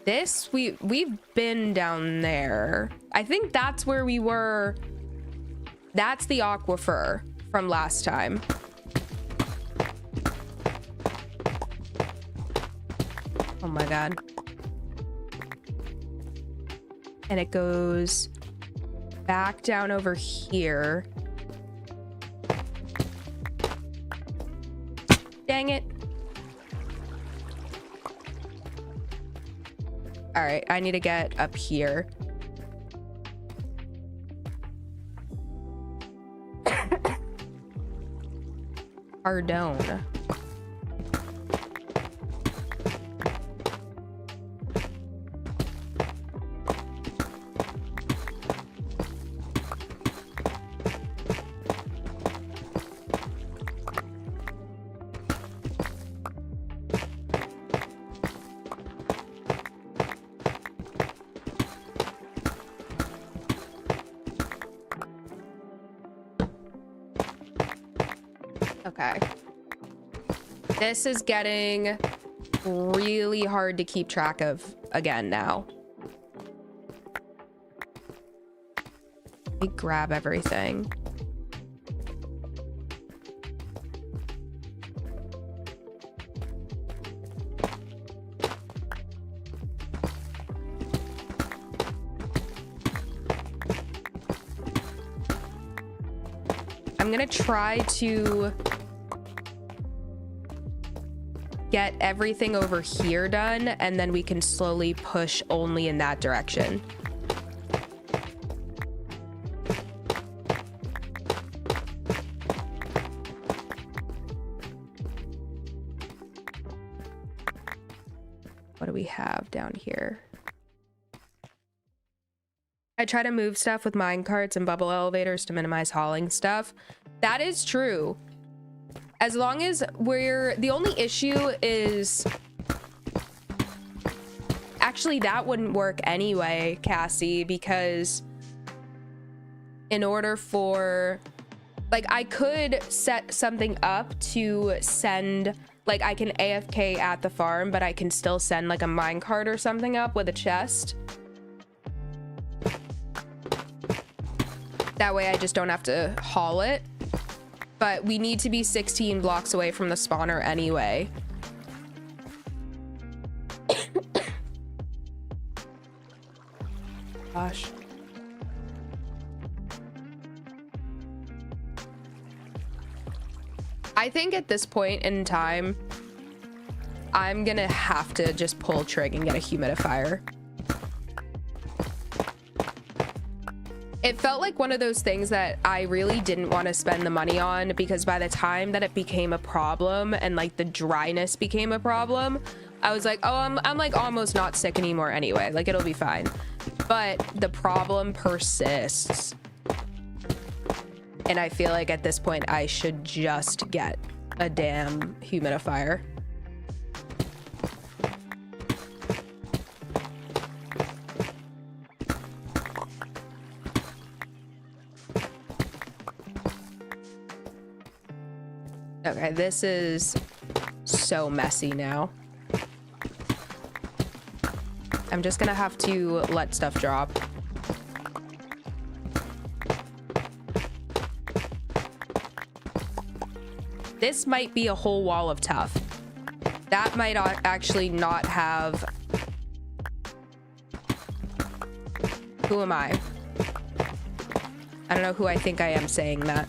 This, we've been down there. I think that's where we were. That's the aquifer from last time. Oh my god. And it goes back down over here. Dang it. All right, I need to get up here. Ardone. Okay. This is getting really hard to keep track of again now. Let me grab everything. I'm gonna try to get everything over here done, and then we can slowly push only in that direction. What do we have down here? I try to move stuff with mine carts and bubble elevators to minimize hauling stuff. That is true. As long as the only issue is, actually that wouldn't work anyway, Cassie, because in order for, like, I could set something up to send, like, I can AFK at the farm, but I can still send like a minecart or something up with a chest. That way I just don't have to haul it. But we need to be 16 blocks away from the spawner anyway. Gosh. I think at this point in time, I'm gonna have to just pull trig and get a humidifier. It felt like one of those things that I really didn't want to spend the money on, because by the time that it became a problem and like the dryness became a problem, I was like, oh, I'm like almost not sick anymore anyway. Like, it'll be fine. But the problem persists. And I feel like at this point I should just get a damn humidifier. Okay, this is so messy now. I'm just gonna have to let stuff drop. This might be a whole wall of tough. That might actually not have... Who am I? I don't know who I think I am saying that.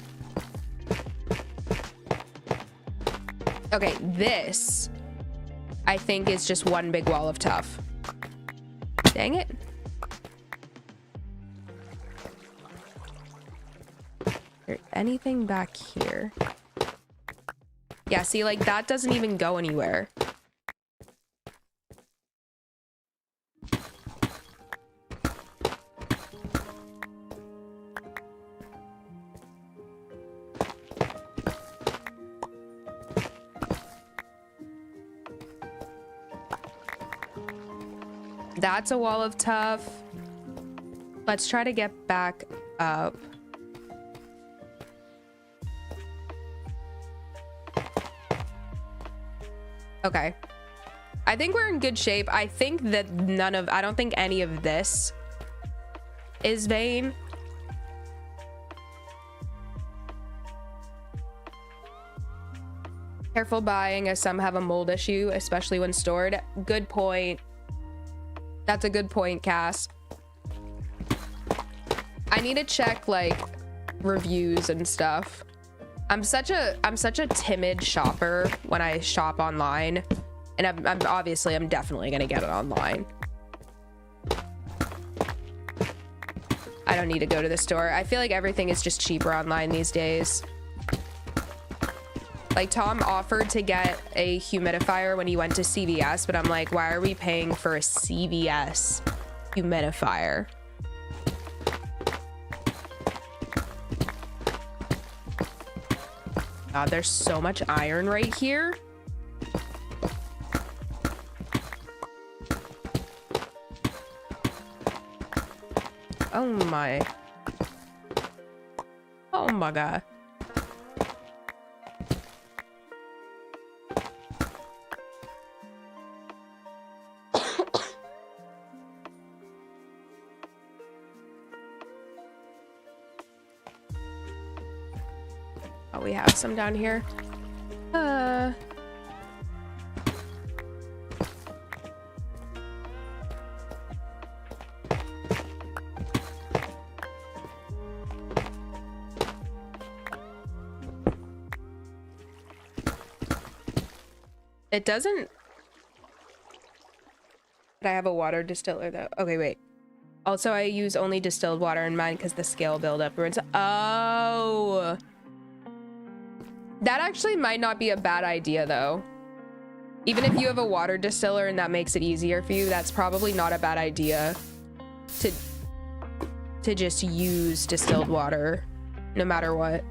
Okay, this, I think, is just one big wall of tough. Dang it. Is there anything back here? Yeah, see, like, that doesn't even go anywhere. That's a wall of tough. Let's try to get back up. Okay. I think we're in good shape. I think that I don't think any of this is vein. Careful buying, as some have a mold issue, especially when stored. Good point. That's a good point, Cass. I need to check like reviews and stuff. I'm such a timid shopper when I shop online, and I'm definitely gonna get it online. I don't need to go to the store. I feel like everything is just cheaper online these days. Like, Tom offered to get a humidifier when he went to CVS, but I'm like, why are we paying for a CVS humidifier? God, there's so much iron right here. Oh my. Oh my God. We have some down here. It doesn't. But I have a water distiller though. Okay, wait. Also, I use only distilled water in mine because the scale buildup. Oh. That actually might not be a bad idea though. Even if you have a water distiller and that makes it easier for you, that's probably not a bad idea to just use distilled water no matter what.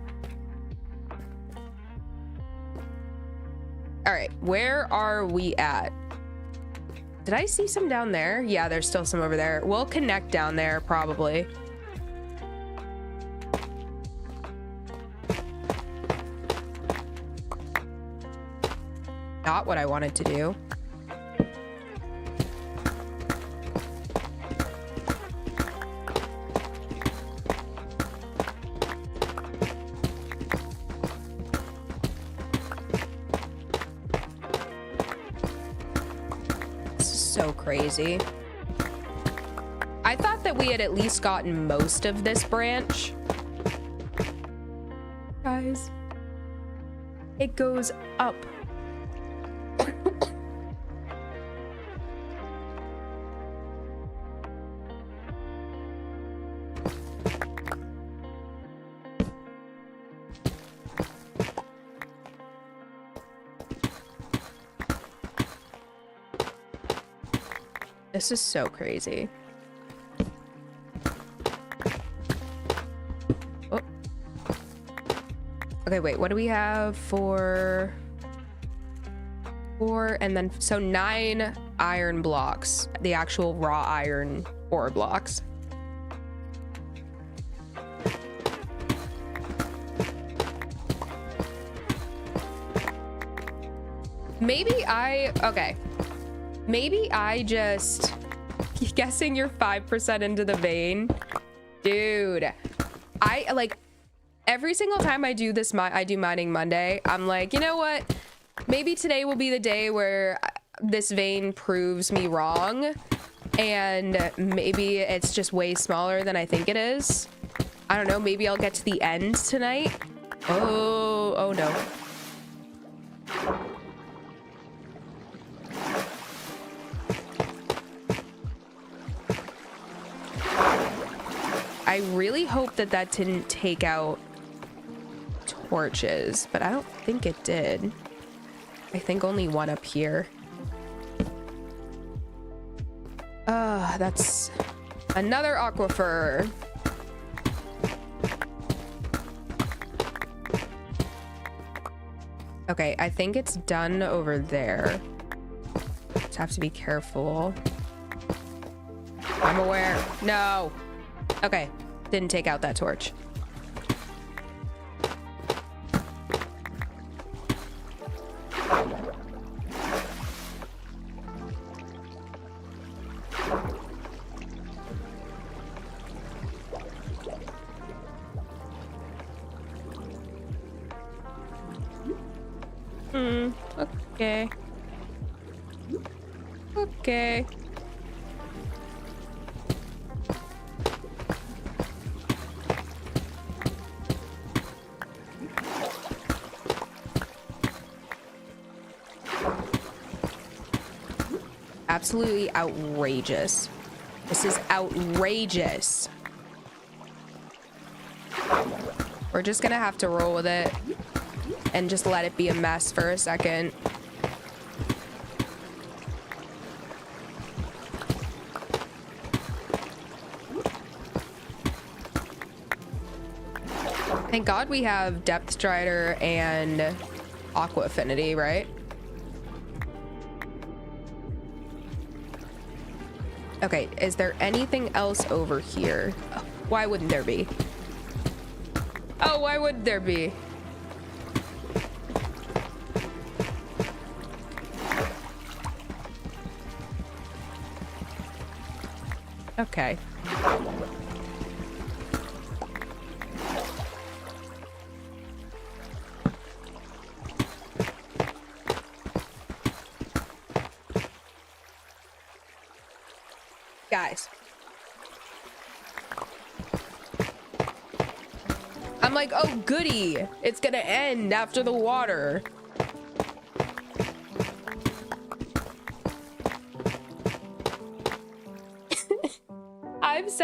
All right, where are we at? Did I see some down there? Yeah, there's still some over there. We'll connect down there probably. Not what I wanted to do. This is so crazy. I thought that we had at least gotten most of this branch. Guys, it goes up. This is so crazy. Oh. Okay, wait, what do we have for 4 and then so 9 iron blocks, the actual raw iron ore blocks. Maybe I just guessing you're 5% into the vein. Dude, I like every single time I do this, I do Mining Monday, I'm like, you know what? Maybe today will be the day where this vein proves me wrong. And maybe it's just way smaller than I think it is. I don't know. Maybe I'll get to the end tonight. Oh no. I really hope that that didn't take out torches, but I don't think it did. I think only one up here. That's another aquifer. Okay, I think it's done over there. Just have to be careful. I'm aware. No. Okay, didn't take out that torch. Okay. Okay. Absolutely outrageous. This is outrageous. We're just gonna have to roll with it and just let it be a mess for a second. Thank God we have Depth Strider and Aqua Affinity, right? Okay, is there anything else over here? Oh, why wouldn't there be? Oh, why would there be? Okay. Guys. I'm like, oh goody, it's gonna end after the water.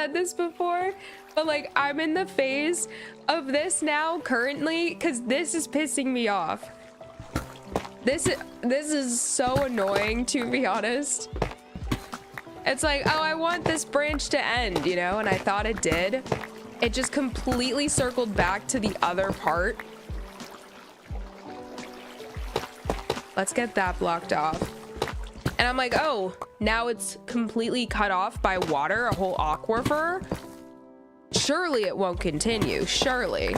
said this before, but like I'm in the phase of this now currently because this is pissing me off. This is so annoying, to be honest. It's like, oh, I want this branch to end, you know, and I thought it did. It just completely circled back to the other part. Let's get that blocked off. And I'm like, oh, now it's completely cut off by water, a whole aquifer. Surely it won't continue, surely.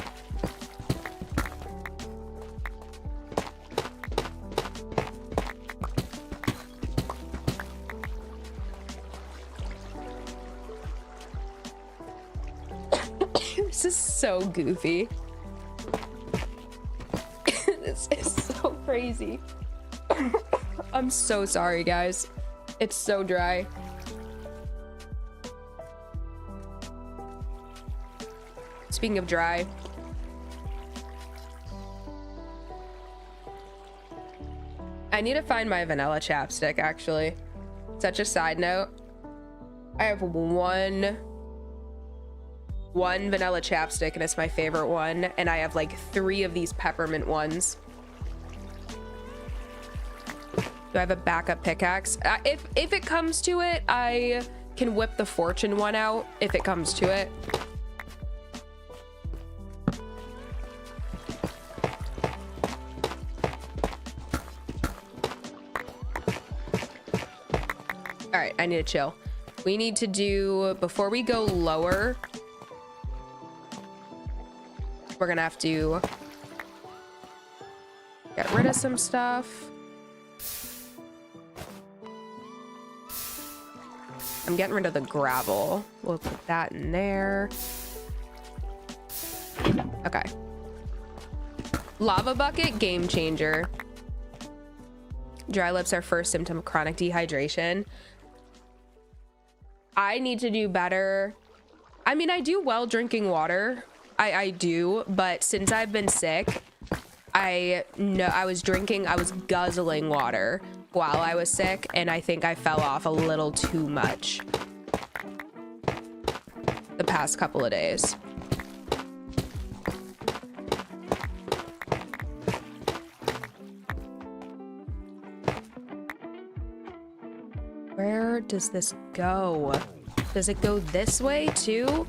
This is so goofy. This is so crazy. I'm so sorry, guys. It's so dry. Speaking of dry, I need to find my vanilla chapstick, actually. Such a side note. I have one vanilla chapstick and it's my favorite one, and I have like 3 of these peppermint ones. Do I have a backup pickaxe? If it comes to it, I can whip the fortune one out if it comes to it. All right, I need to chill. We need to do, before we go lower, we're gonna have to get rid of some stuff. I'm getting rid of the gravel. We'll put that in there. Okay. Lava bucket, game changer. Dry lips are first symptom of chronic dehydration. I need to do better. I mean, I do well drinking water. I do, but since I've been sick, I was guzzling water while I was sick, and I think I fell off a little too much the past couple of days. Where does this go? Does it go this way too?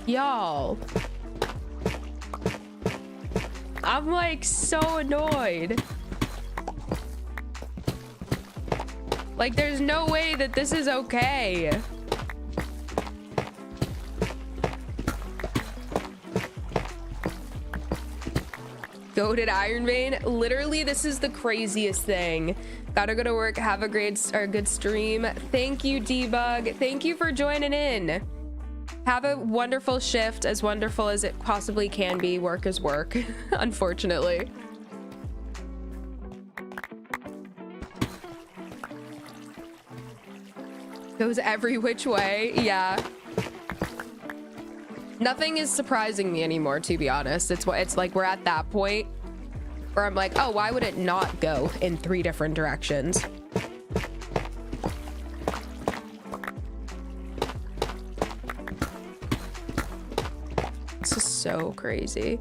Y'all, I'm like so annoyed. Like, there's no way that this is okay. Goated Iron Vein. Literally, this is the craziest thing. Gotta go to work. Have a good stream. Thank you, Debug. Thank you for joining in. Have a wonderful shift, as wonderful as it possibly can be. Work is work, unfortunately. Goes every which way, yeah. Nothing is surprising me anymore, to be honest. It's like we're at that point where I'm like, oh, why would it not go in 3 different directions? This is so crazy.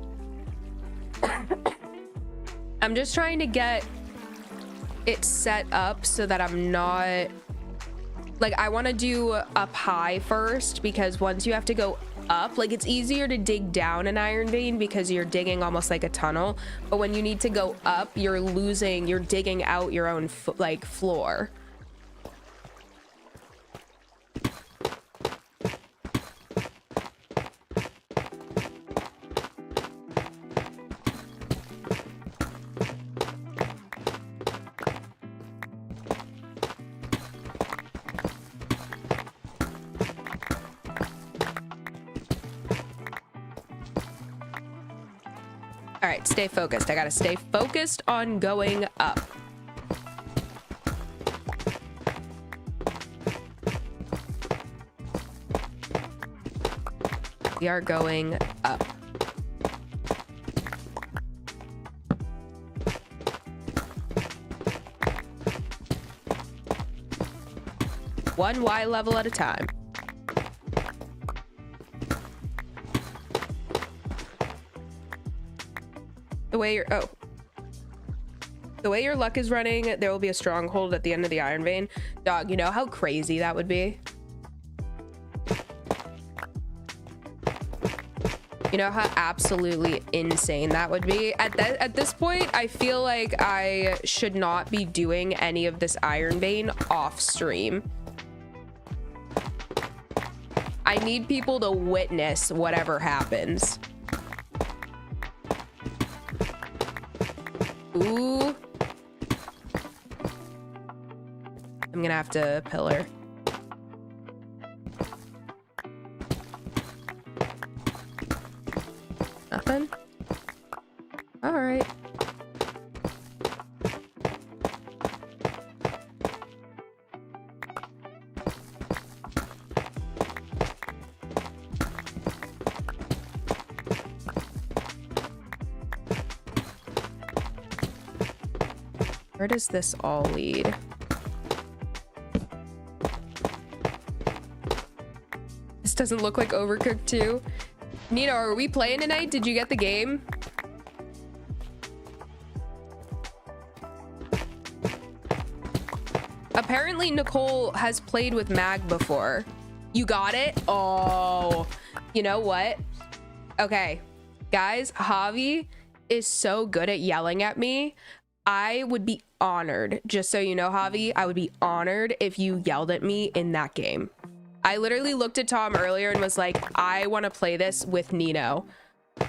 I'm just trying to get it set up so that I'm not, like, I want to do up high first, because once you have to go up, like, it's easier to dig down an iron vein because you're digging almost like a tunnel, but when you need to go up, you're digging out your own like floor. All right, stay focused. I gotta stay focused on going up. We are going up. one Y level at a time. The way your luck is running, there will be a stronghold at the end of the Iron Vein. Dog, you know how crazy that would be? You know how absolutely insane that would be? At this point, I feel like I should not be doing any of this Iron Vein off stream. I need people to witness whatever happens. Ooh. I'm gonna have to pillar. Nothing? All right. Where does this all lead? This doesn't look like Overcooked 2. Nino, are we playing tonight? Did you get the game? Apparently Nicole has played with Mag before. You got it? Oh, you know what? Okay, guys, Javi is so good at yelling at me. I would be honored, just so you know, Javi, I would be honored if you yelled at me in that game. I literally looked at Tom earlier and was like, I want to play this with Nino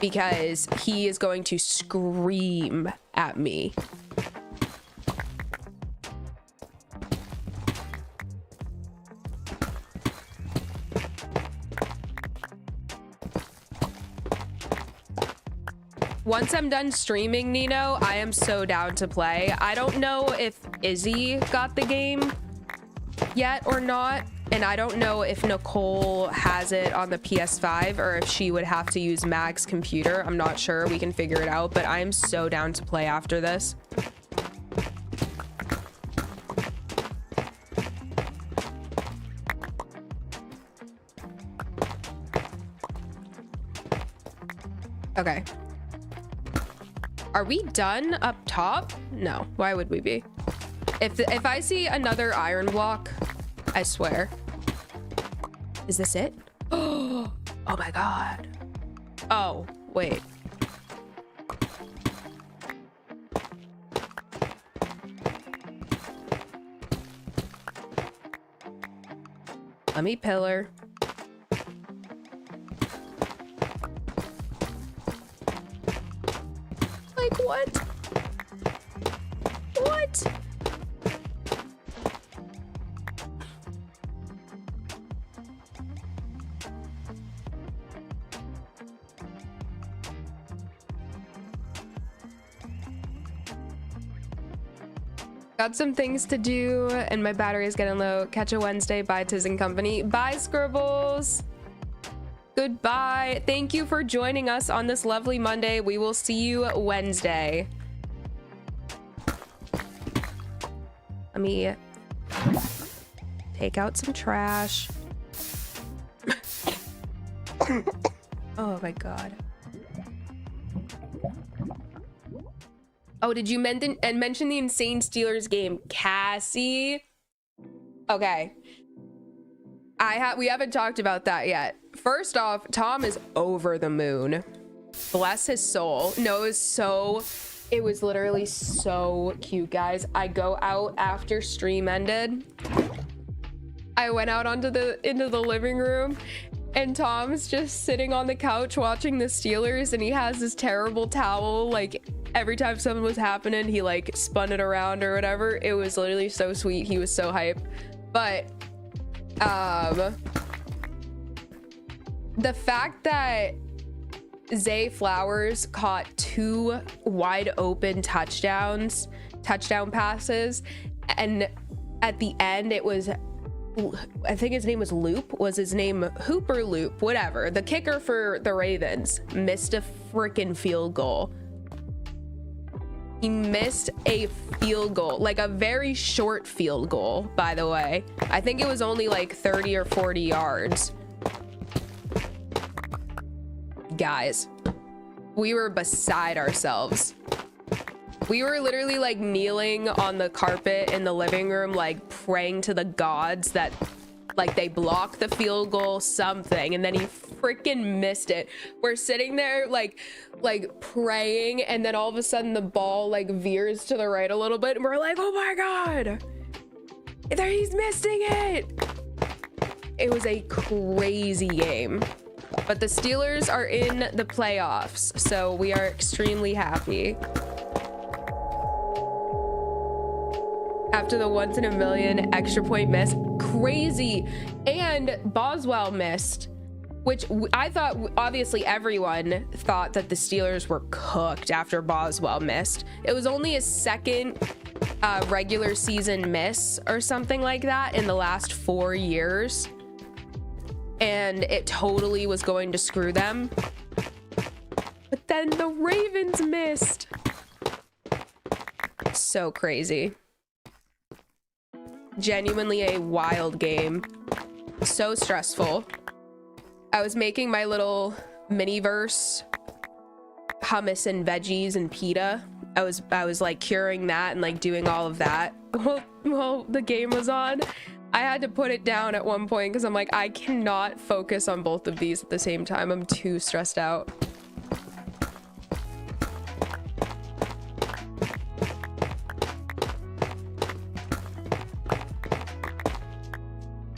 because he is going to scream at me. Once I'm done streaming, Nino, I am so down to play. I don't know if Izzy got the game yet or not. And I don't know if Nicole has it on the PS5 or if she would have to use Mag's computer. I'm not sure. We can figure it out, but I'm so down to play after this. Okay. Are we done up top? No. Why would we be? If I see another iron block, I swear. Is this it? Oh my god. Oh, wait. Let me pillar. Like what? What? Got some things to do and my battery is getting low. Catch a Wednesday. Bye, Tiz and Company. Bye, Scribbles. Goodbye. Thank you for joining us on this lovely Monday. We will see you Wednesday. Let me take out some trash. Oh my god. Oh, did you mention the Insane Steelers game? Cassie? Okay. We haven't talked about that yet. First off, Tom is over the moon. Bless his soul. No, it was literally so cute, guys. I go out after stream ended. I went out into the living room and Tom's just sitting on the couch watching the Steelers and he has this terrible towel. Like every time something was happening, he like spun it around or whatever. It was literally so sweet. He was so hype. But the fact that Zay Flowers caught 2 wide open touchdown passes, and at the end it was, I think his name was Loop. Was his name Hooper Loop? Whatever. The kicker for the Ravens missed a freaking field goal. He missed a field goal, like a very short field goal, by the way. I think it was only like 30 or 40 yards. Guys, we were beside ourselves. We were literally like kneeling on the carpet in the living room, like praying to the gods that like they blocked the field goal, something, and then he freaking missed it. We're sitting there like praying, and then all of a sudden the ball like veers to the right a little bit, and we're like, oh my god, he's missing it. It was a crazy game, but the Steelers are in the playoffs, so we are extremely happy. After the once in a million extra point miss, crazy. And Boswell missed, which I thought, obviously everyone thought that the Steelers were cooked after Boswell missed. It was only his second regular season miss or something like that in the last 4 years, and it totally was going to screw them. But then the Ravens missed. So crazy. Genuinely a wild game. So stressful. I was making my little mini-verse hummus and veggies and pita. I was like curing that and like doing all of that while the game was on. I had to put it down at one point because I'm like, I cannot focus on both of these at the same time. I'm too stressed out.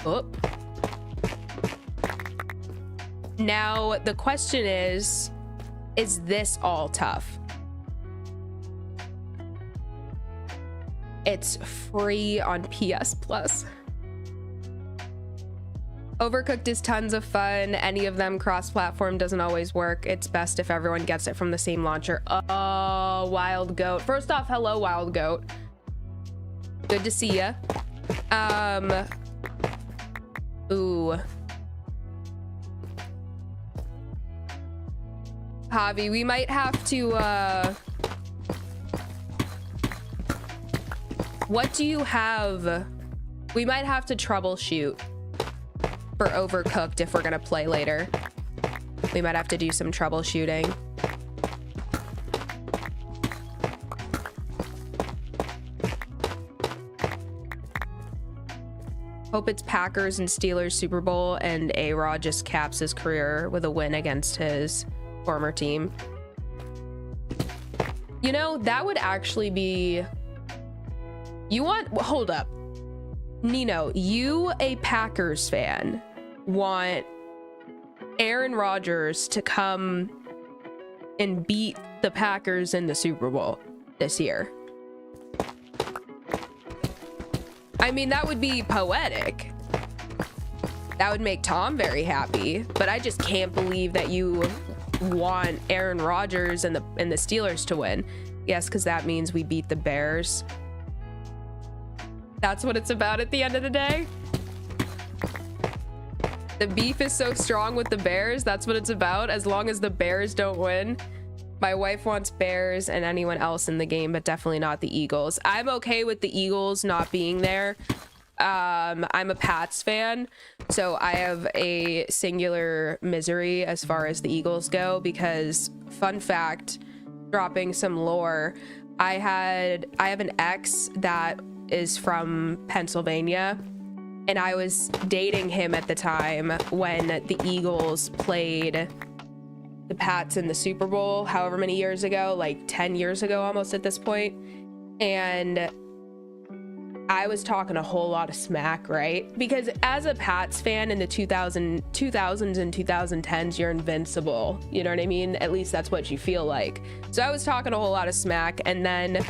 Oh. Now the question is this all tough? It's free on PS Plus. Overcooked is tons of fun. Any of them cross-platform doesn't always work. It's best if everyone gets it from the same launcher. Oh, Wild Goat. First off, hello, Wild Goat. Good to see ya. Ooh. Javi, we might have to, what do you have? We might have to troubleshoot for Overcooked if we're gonna play later. We might have to do some troubleshooting. Hope it's Packers and Steelers Super Bowl and A-Rod just caps his career with a win against his former team. You know, that would actually be... Hold up. Nino, you, a Packers fan, want Aaron Rodgers to come and beat the Packers in the Super Bowl this year. I mean, that would be poetic. That would make Tom very happy, but I just can't believe that you want Aaron Rodgers and the Steelers to win. Yes, because that means we beat the Bears. That's what it's about at the end of the day. The beef is so strong with the Bears. That's what it's about. As long as the Bears don't win. My wife wants Bears and anyone else in the game, but definitely not the Eagles. I'm okay with the Eagles not being there. I'm a Pats fan, so I have a singular misery as far as the Eagles go, because fun fact, dropping some lore, I have an ex that is from Pennsylvania, and I was dating him at the time when the Eagles played the Pats in the Super Bowl, however many years ago, like 10 years ago almost at this point. And I was talking a whole lot of smack, right? Because as a Pats fan in the 2000s and 2010s, you're invincible. You know what I mean? At least that's what you feel like. So I was talking a whole lot of smack, and then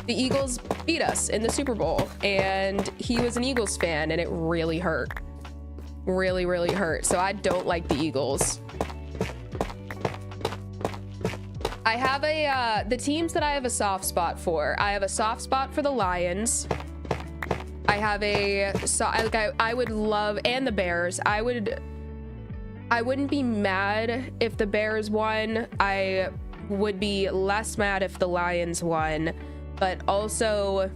the Eagles beat us in the Super Bowl, and he was an Eagles fan, and it really hurt. Really, really hurt. So I don't like the Eagles. I have the teams that I have a soft spot for. I have a soft spot for the Lions. I have I would love, and the Bears. I wouldn't be mad if the Bears won. I would be less mad if the Lions won, but also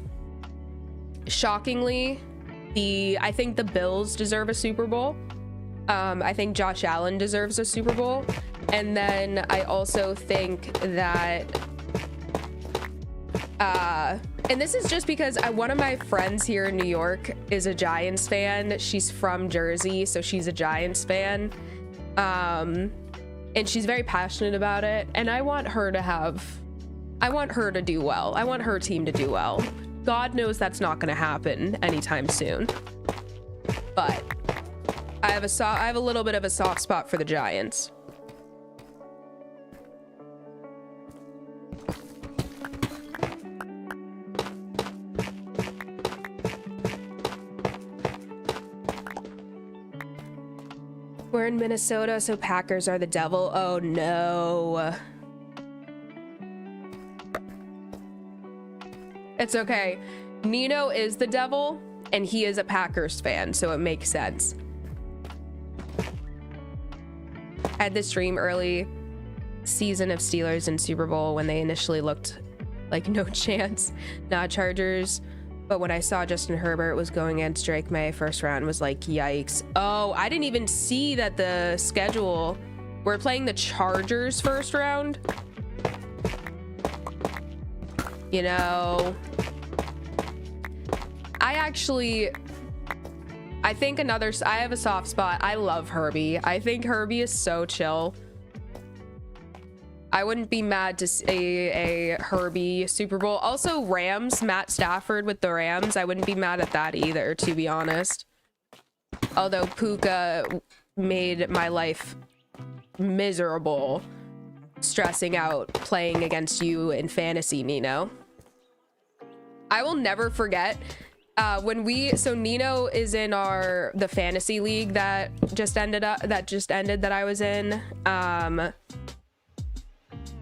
shockingly, I think the Bills deserve a Super Bowl. I think Josh Allen deserves a Super Bowl. And then I also think that, and this is just because one of my friends here in New York is a Giants fan. She's from Jersey, so she's a Giants fan. And she's very passionate about it. And I want her to do well. I want her team to do well. God knows that's not going to happen anytime soon. But I have a little bit of a soft spot for the Giants. We're in Minnesota, so Packers are the devil. Oh no. It's okay. Nino is the devil, and he is a Packers fan, so it makes sense. I had this dream early season of Steelers in Super Bowl when they initially looked like no chance, not Chargers. But when I saw Justin Herbert was going against Drake May first round, was like, yikes. Oh, I didn't even see that the schedule. We're playing the Chargers first round. You know, I have a soft spot. I love Herbie. I think Herbie is so chill. I wouldn't be mad to see a Herbie Super Bowl. Also, Rams, Matt Stafford with the Rams. I wouldn't be mad at that either, to be honest. Although Puka made my life miserable, stressing out playing against you in fantasy, Nino. I will never forget when so Nino is in the fantasy league that just ended that I was in.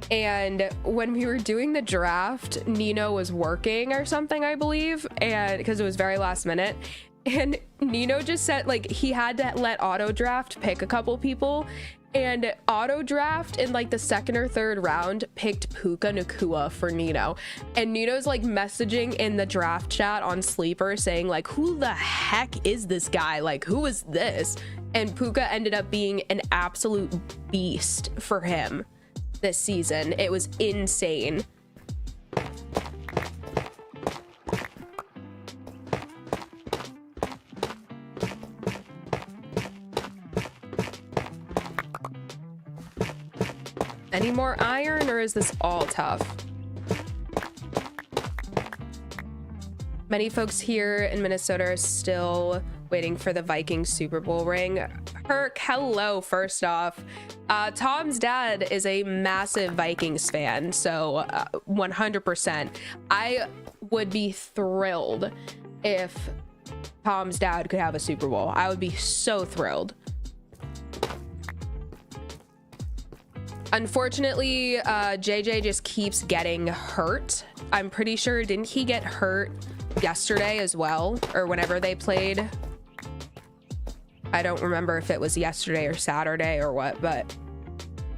And when we were doing the draft, Nino was working or something, I believe, and because it was very last minute, and Nino just said, like, he had to let auto draft pick a couple people, and auto draft in like the second or third round picked Puka Nacua for Nino, and Nino's like messaging in the draft chat on Sleeper saying like, who the heck is this guy, like, who is this? And Puka ended up being an absolute beast for him this season. It was insane. Any more iron, or is this all tough? Many folks here in Minnesota are still waiting for the Vikings Super Bowl ring. Herc, hello, first off. Tom's dad is a massive Vikings fan, so 100%. I would be thrilled if Tom's dad could have a Super Bowl. I would be so thrilled. Unfortunately, JJ just keeps getting hurt. I'm pretty sure, didn't he get hurt yesterday as well, or whenever they played? I don't remember if it was yesterday or Saturday or what, but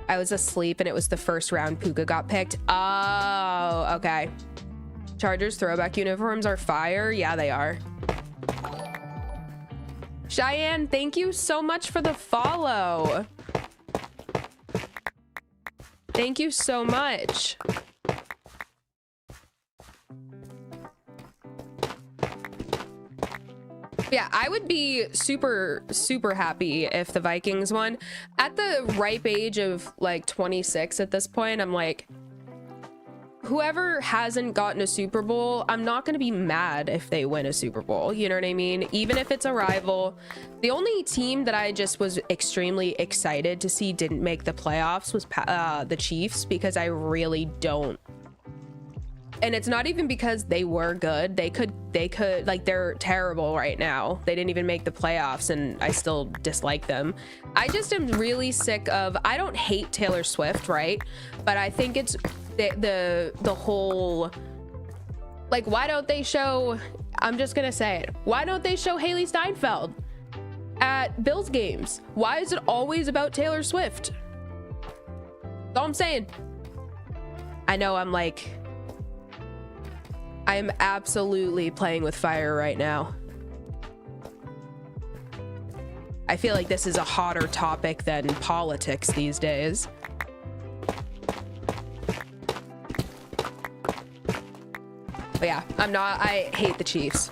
I was asleep and it was the first round Puka got picked. Oh, okay. Chargers throwback uniforms are fire. Yeah, they are. Cheyenne, thank you so much for the follow. Thank you so much. Yeah, I would be super, super happy if the Vikings won. At the ripe age of like 26 at this point, I'm like, whoever hasn't gotten a Super Bowl, I'm not going to be mad if they win a Super Bowl. You know what I mean? Even if it's a rival. The only team that I just was extremely excited to see didn't make the playoffs was the Chiefs, because I really don't. And it's not even because they were good. They could, like, they're terrible right now. They didn't even make the playoffs and I still dislike them. I just am really sick of, I don't hate Taylor Swift, right? But I think it's the whole, like, why don't they show, I'm just gonna say it, why don't they show Haley Steinfeld at Bills games? Why is it always about Taylor Swift? That's all I'm saying. I know I'm like, I'm absolutely playing with fire right now. I feel like this is a hotter topic than politics these days. But yeah, I hate the Chiefs.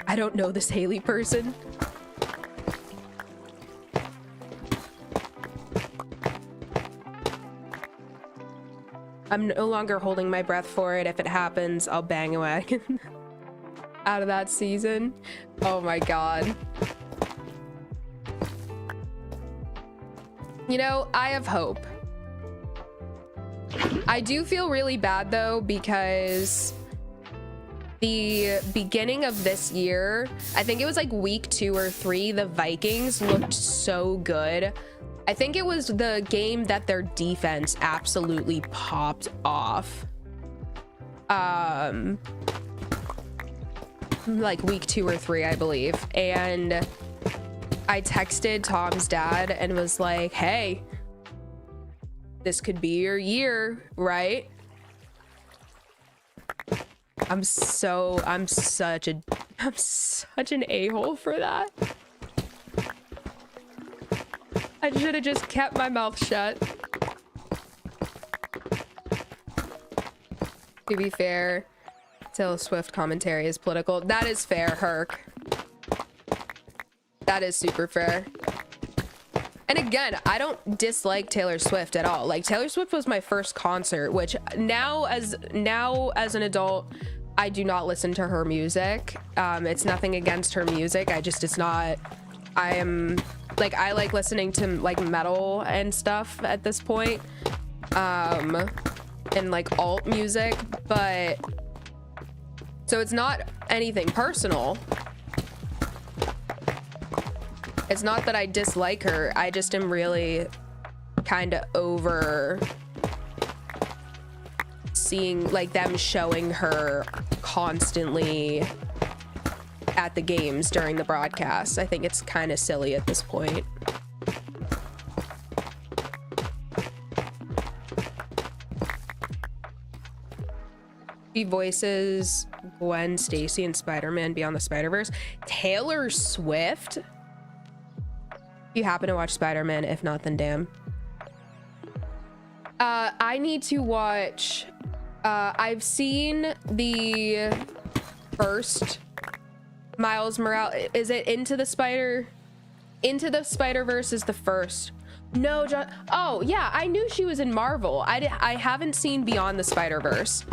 I don't know this Haley person. I'm no longer holding my breath for it. If it happens, I'll bang a wagon out of that season. Oh my God. You know, I have hope. I do feel really bad though, because the beginning of this year, I think it was like week 2 or 3, the Vikings looked so good. I think it was the game that their defense absolutely popped off. Like week 2 or 3, I believe. And I texted Tom's dad and was like, hey, this could be your year, right? I'm such an a-hole for that. I should have just kept my mouth shut. To be fair, Taylor Swift commentary is political. That is fair, Herc. That is super fair. And again, I don't dislike Taylor Swift at all. Like, Taylor Swift was my first concert, which now as an adult, I do not listen to her music. It's nothing against her music. It's not, I like listening to like metal and stuff at this point. And like alt music, but so it's not anything personal. It's not that I dislike her. I just am really kind of over seeing like them showing her constantly at the games during the broadcast. I think it's kind of silly at this point. She voices Gwen Stacy in Spider-Man Beyond the Spider-Verse. Taylor Swift? You happen to watch Spider-Man? If not, then damn. I need to watch. I've seen the first Miles Morales. Is it Into the Spider-Verse is the first. No, John. Oh yeah, I knew she was in Marvel. I haven't seen Beyond the Spider-Verse,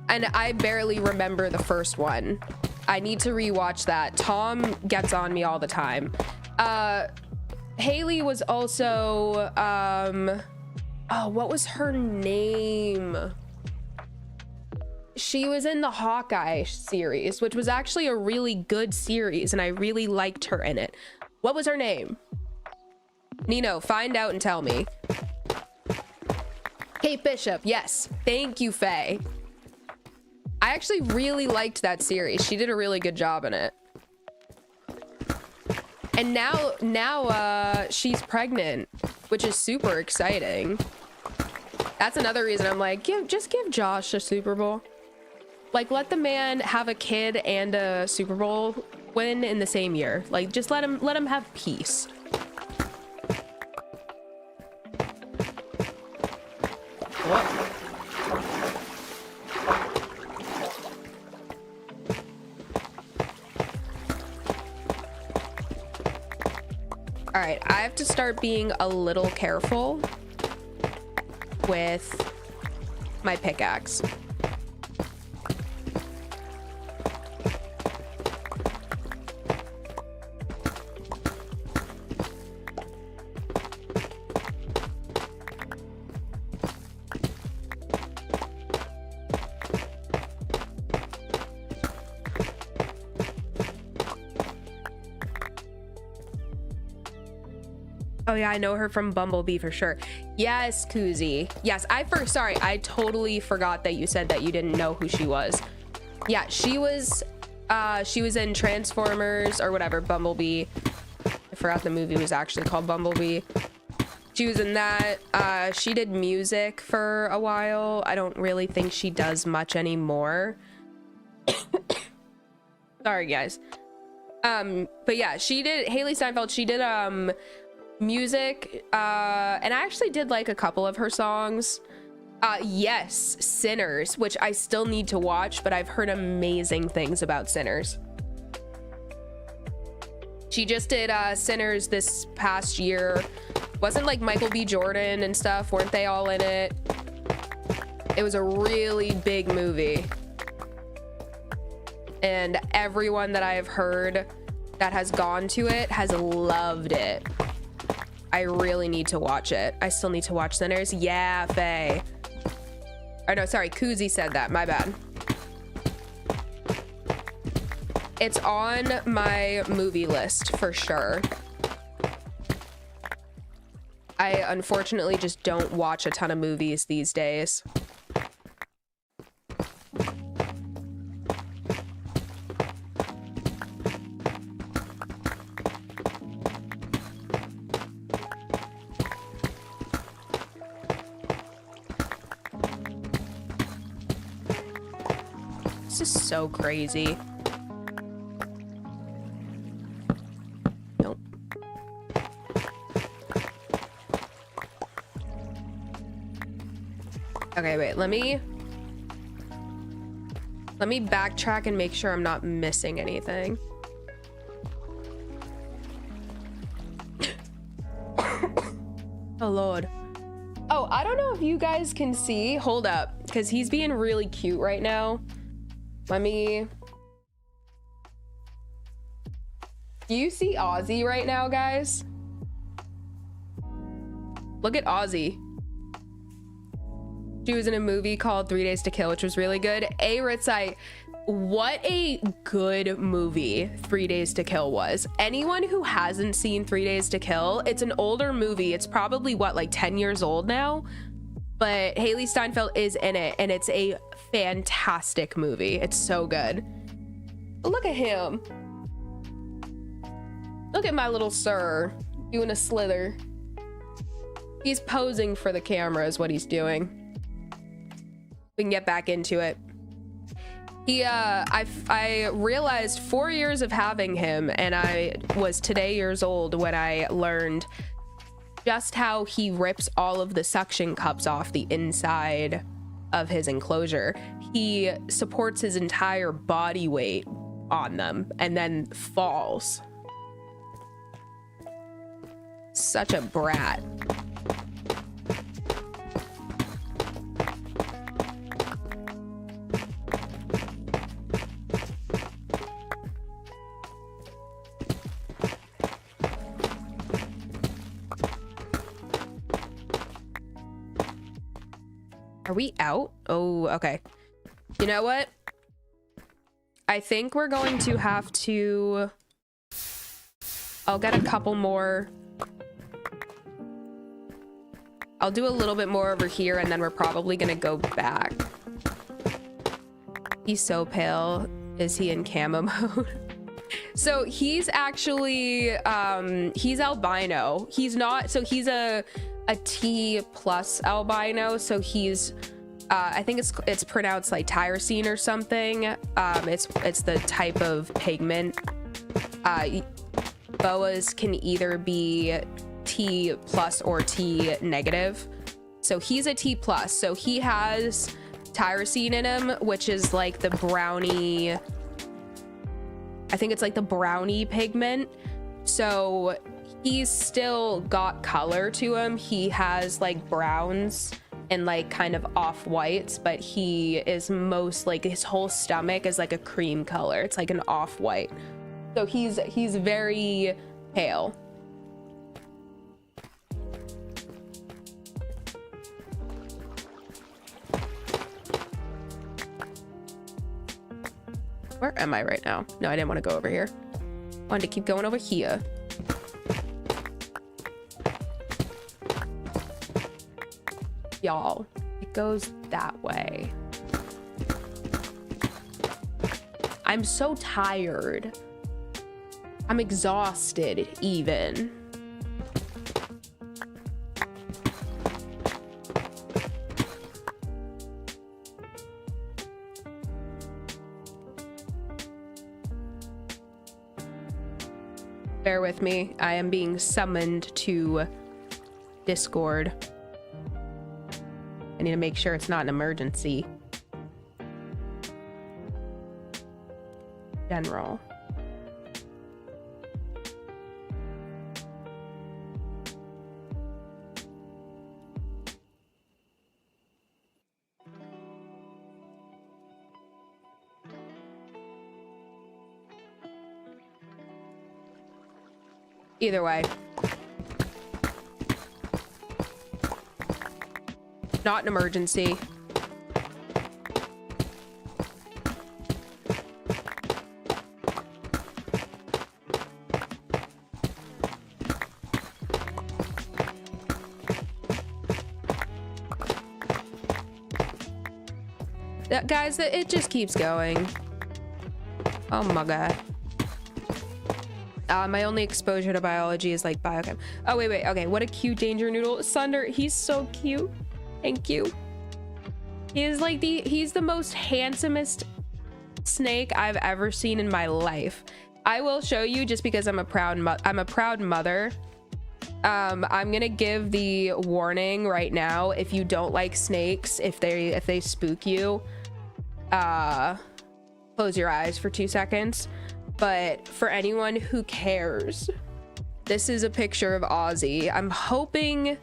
and I barely remember the first one. I need to rewatch that. Tom gets on me all the time. Haley was also oh, what was her name? She was in the Hawkeye series, which was actually a really good series, and I really liked her in it. What was her name? Nino, find out and tell me. Kate Bishop, yes. Thank you, Faye. I actually really liked that series. She did a really good job in it. And now she's pregnant, which is super exciting. That's another reason I'm like, just give Josh a Super Bowl. Like, let the man have a kid and a Super Bowl win in the same year. Like, just let him have peace. What? All right, I have to start being a little careful with my pickaxe. Oh yeah, I know her from Bumblebee for sure. Yes, Koozie. Yes, sorry, I totally forgot that you said that you didn't know who she was. Yeah, she was in Transformers or whatever, Bumblebee. I forgot the movie was actually called Bumblebee. She was in that. She did music for a while. I don't really think she does much anymore. Sorry, guys. But yeah, she did, Hailee Steinfeld, she did music, and I actually did like a couple of her songs. Yes, Sinners, which I still need to watch, but I've heard amazing things about Sinners. She just did Sinners this past year. Wasn't like Michael B. Jordan and stuff, weren't they all in it? It was a really big movie. And everyone that I have heard that has gone to it has loved it. I really need to watch it. I still need to watch Sinners. Yeah, Faye. Or no, sorry, Kuzi said that. My bad. It's on my movie list for sure. I unfortunately just don't watch a ton of movies these days. This is so crazy. Nope. Okay, wait, let me backtrack and make sure I'm not missing anything. Oh Lord. Oh, I don't know if you guys can see. Hold up, because he's being really cute right now. Let me... Do you see Ozzy right now, guys? Look at Ozzy. She was in a movie called 3 Days to Kill, which was really good. Ritzai, what a good movie 3 Days to Kill was. Anyone who hasn't seen 3 Days to Kill, it's an older movie. It's probably, what, like 10 years old now? But Hailee Steinfeld is in it, and it's a fantastic movie. It's so good. Look at him. Look at my little sir doing a slither. He's posing for the camera is what he's doing. We can get back into it. I realized 4 years of having him, and I was today years old when I learned just how he rips all of the suction cups off the inside of his enclosure. He supports his entire body weight on them and then falls. Such a brat. Are we out? Oh, okay. You know what? I think we're going to have to... I'll get a couple more. I'll do a little bit more over here, and then we're probably gonna go back. He's so pale. Is he in camo mode? So he's actually, he's albino. He's not, so he's a T plus albino, so he's I think it's pronounced like tyrosine or something. It's the type of pigment. Boas can either be T plus or T negative, so he's a T plus, so he has tyrosine in him, which is like the brownie, I think it's like the brownie pigment. So he's still got color to him. He has like browns and like kind of off whites, but he is most like, his whole stomach is like a cream color. It's like an off white. So he's very pale. Where am I right now? No, I didn't want to go over here. I wanted to keep going over here. Y'all, it goes that way. I'm so tired. I'm exhausted even. Bear with me. I am being summoned to Discord. I need to make sure it's not an emergency. General. Either way. Not an emergency. Guys, it just keeps going. Oh my god. My only exposure to biology is like biochem. Oh, wait. Okay, what a cute danger noodle. Sunder, he's so cute. Thank you. He is like he's the most handsomest snake I've ever seen in my life. I will show you just because I'm a proud mother. I'm gonna give the warning right now. If you don't like snakes, if they spook you, close your eyes for 2 seconds. But for anyone who cares, this is a picture of Ozzy. I'm hoping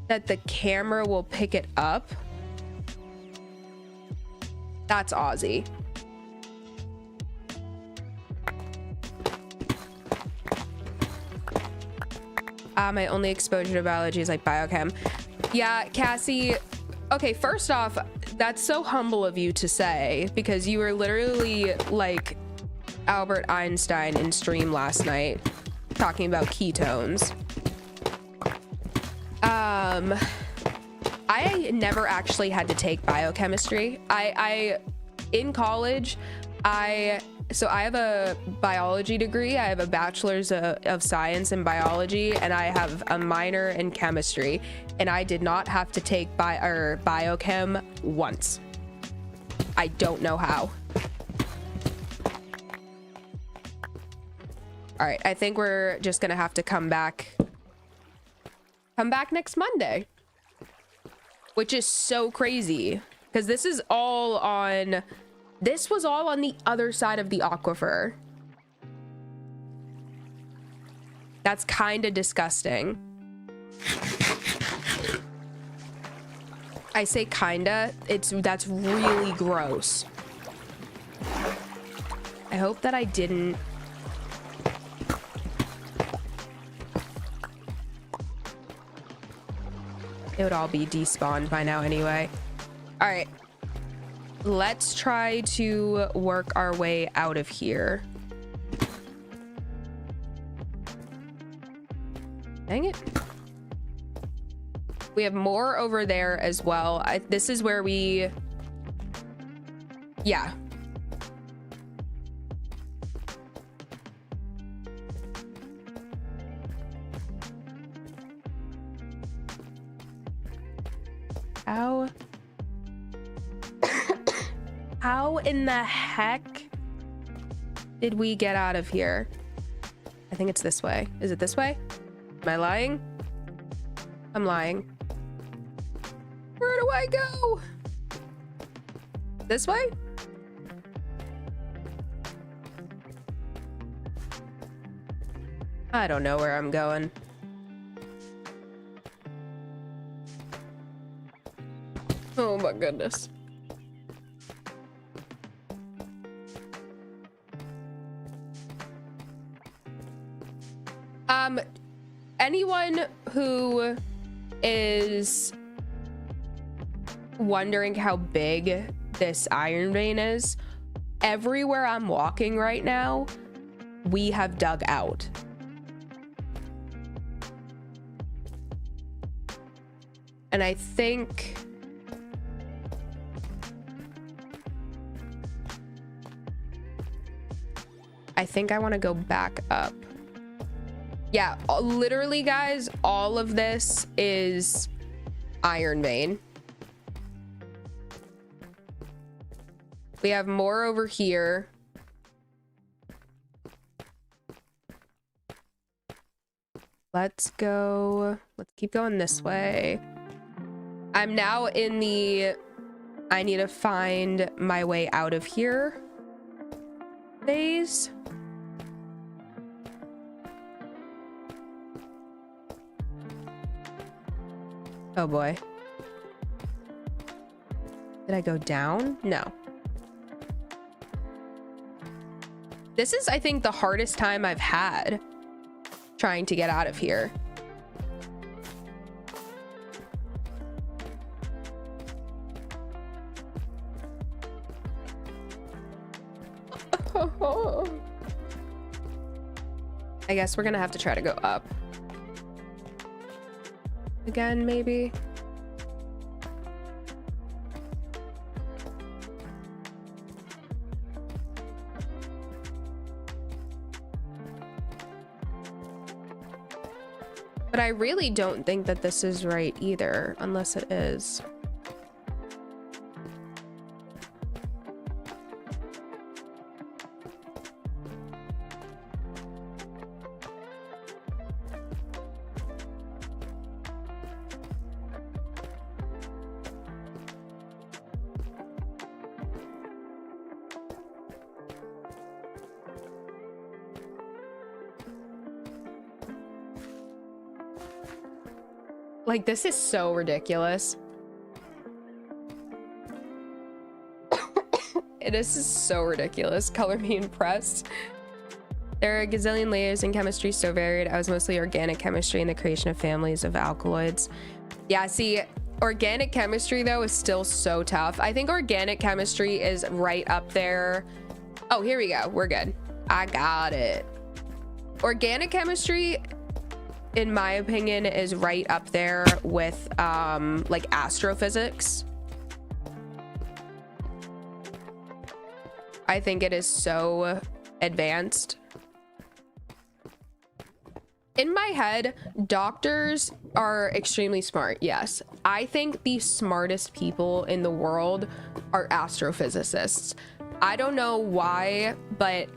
that the camera will pick it up. That's Ozzy. My only exposure to biology is like biochem. Yeah, Cassie. Okay, first off, that's so humble of you to say, because you were literally like Albert Einstein in stream last night talking about ketones. I never actually had to take biochemistry. I in college, so I have a biology degree. I have a bachelor's of science in biology, and I have a minor in chemistry, and I did not have to take biochem once. I don't know how. All right, I think we're just gonna have to come back next Monday, which is so crazy because this was all on the other side of the aquifer. That's kind of disgusting. I say kinda, that's really gross. I hope that I didn't. It would all be despawned by now anyway. All right, let's try to work our way out of here. Dang it. We have more over there as well. This is where we, yeah. How in the heck did we get out of here? I think it's this way. Is it this way? Am I lying? I'm lying. Where do I go? This way? I don't know where I'm going. Oh my goodness. Anyone who is wondering how big this iron vein is, everywhere I'm walking right now, we have dug out. And I think I want to go back up. Yeah, literally, guys, all of this is iron vein. We have more over here. let's keep going this way. I'm now in the I need to find my way out of here phase. Oh boy. Did I go down? No. This is, I think, the hardest time I've had trying to get out of here. I guess we're gonna have to try to go up. Again, maybe. But I really don't think that this is right either, unless it is. Like, this is so ridiculous. This is so ridiculous. Color me impressed. There are a gazillion layers in chemistry, so varied. I was mostly organic chemistry and the creation of families of alkaloids. Yeah, see, organic chemistry, though, is still so tough. I think organic chemistry is right up there. Oh, here we go. We're good. I got it. Organic chemistry, in my opinion, is right up there with like astrophysics. I think it is so advanced. In my head, doctors are extremely smart. Yes, I think the smartest people in the world are astrophysicists. I don't know why, but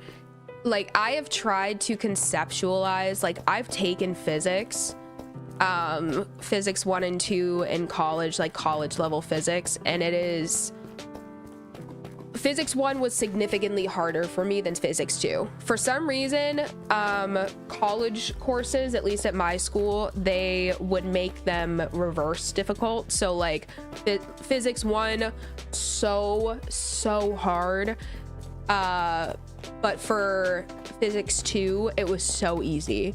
like, I have tried to conceptualize, like, I've taken physics, physics 1 and 2 in college, like college level physics, and it is, physics 1 was significantly harder for me than physics 2. For some reason, college courses, at least at my school, they would make them reverse difficult. So like physics 1, so hard. But for physics 2, it was so easy.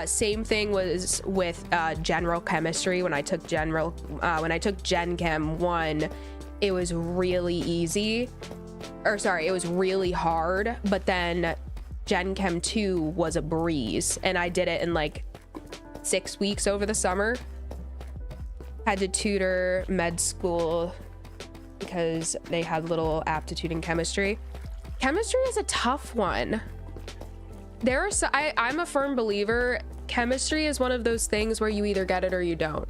Same thing was with general chemistry. When I took Gen Chem 1, it was really easy. Or sorry, it was really hard. But then Gen Chem 2 was a breeze, and I did it in like 6 weeks over the summer. Had to tutor med school because they had little aptitude in chemistry. Chemistry is a tough one. I'm a firm believer, chemistry is one of those things where you either get it or you don't.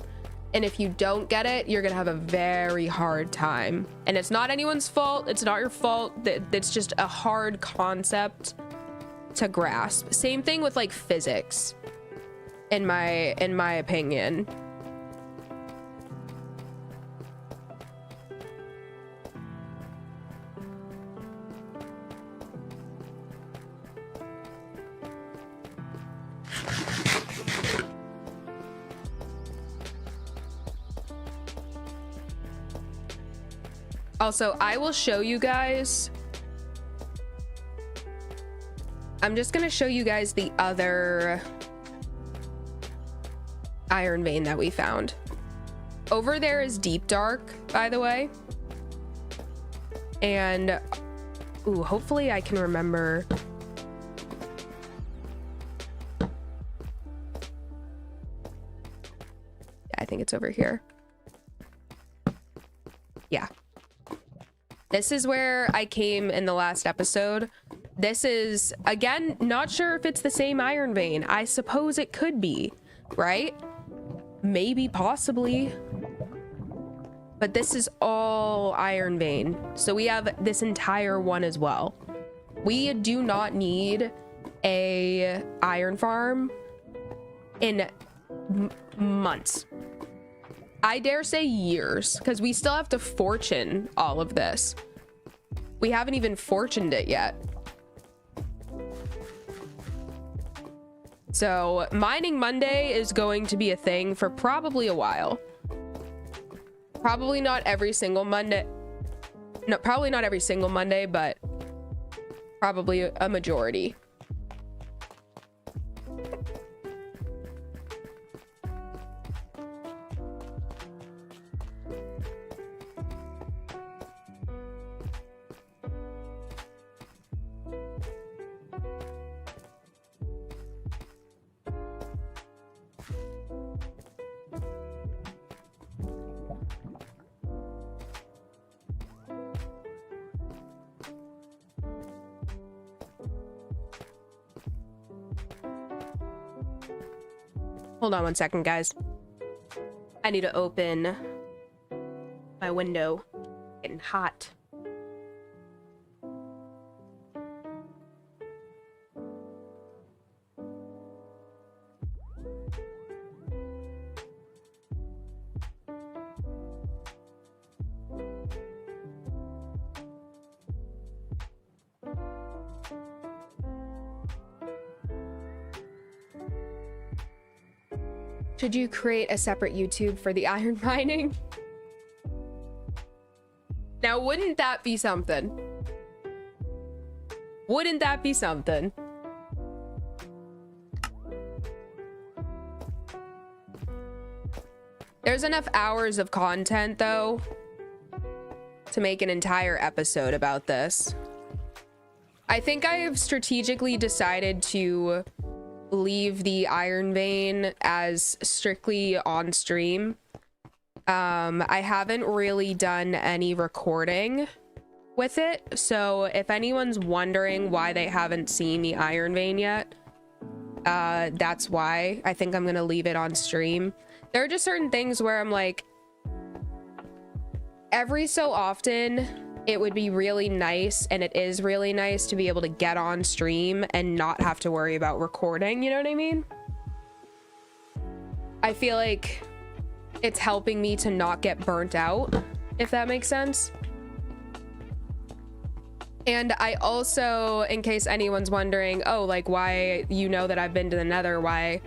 And if you don't get it, you're gonna have a very hard time. And it's not anyone's fault, it's not your fault, it's just a hard concept to grasp. Same thing with like physics, in my opinion. Also, I will show you guys. I'm just gonna show you guys the other iron vein that we found. Over there is Deep Dark, by the way. And, ooh, hopefully I can remember. Yeah, I think it's over here. Yeah. This is where I came in the last episode. This is, again, not sure if it's the same iron vein. I suppose it could be, right? Maybe, possibly. But this is all iron vein. So we have this entire one as well. We do not need a iron farm in months. I dare say years, because we still have to fortune all of this. We haven't even fortuned it yet. So Mining Monday is going to be a thing for probably a while. Probably not every single Monday. No, probably not every single Monday, but probably a majority. Hold on one second, guys. I need to open my window. Getting hot. Should you create a separate YouTube for the iron mining? Now, wouldn't that be something? Wouldn't that be something? There's enough hours of content, though, to make an entire episode about this. I think I have strategically decided to leave the Iron Vein as strictly on stream. I haven't really done any recording with it, so if anyone's wondering why they haven't seen the Iron Vein yet, that's why. I think I'm gonna leave it on stream. There are just certain things where I'm like, every so often it would be really nice, and it is really nice to be able to get on stream and not have to worry about recording, you know what I mean? I feel like it's helping me to not get burnt out, if that makes sense. And I also, in case anyone's wondering, oh, like, why, you know that I've been to the Nether, why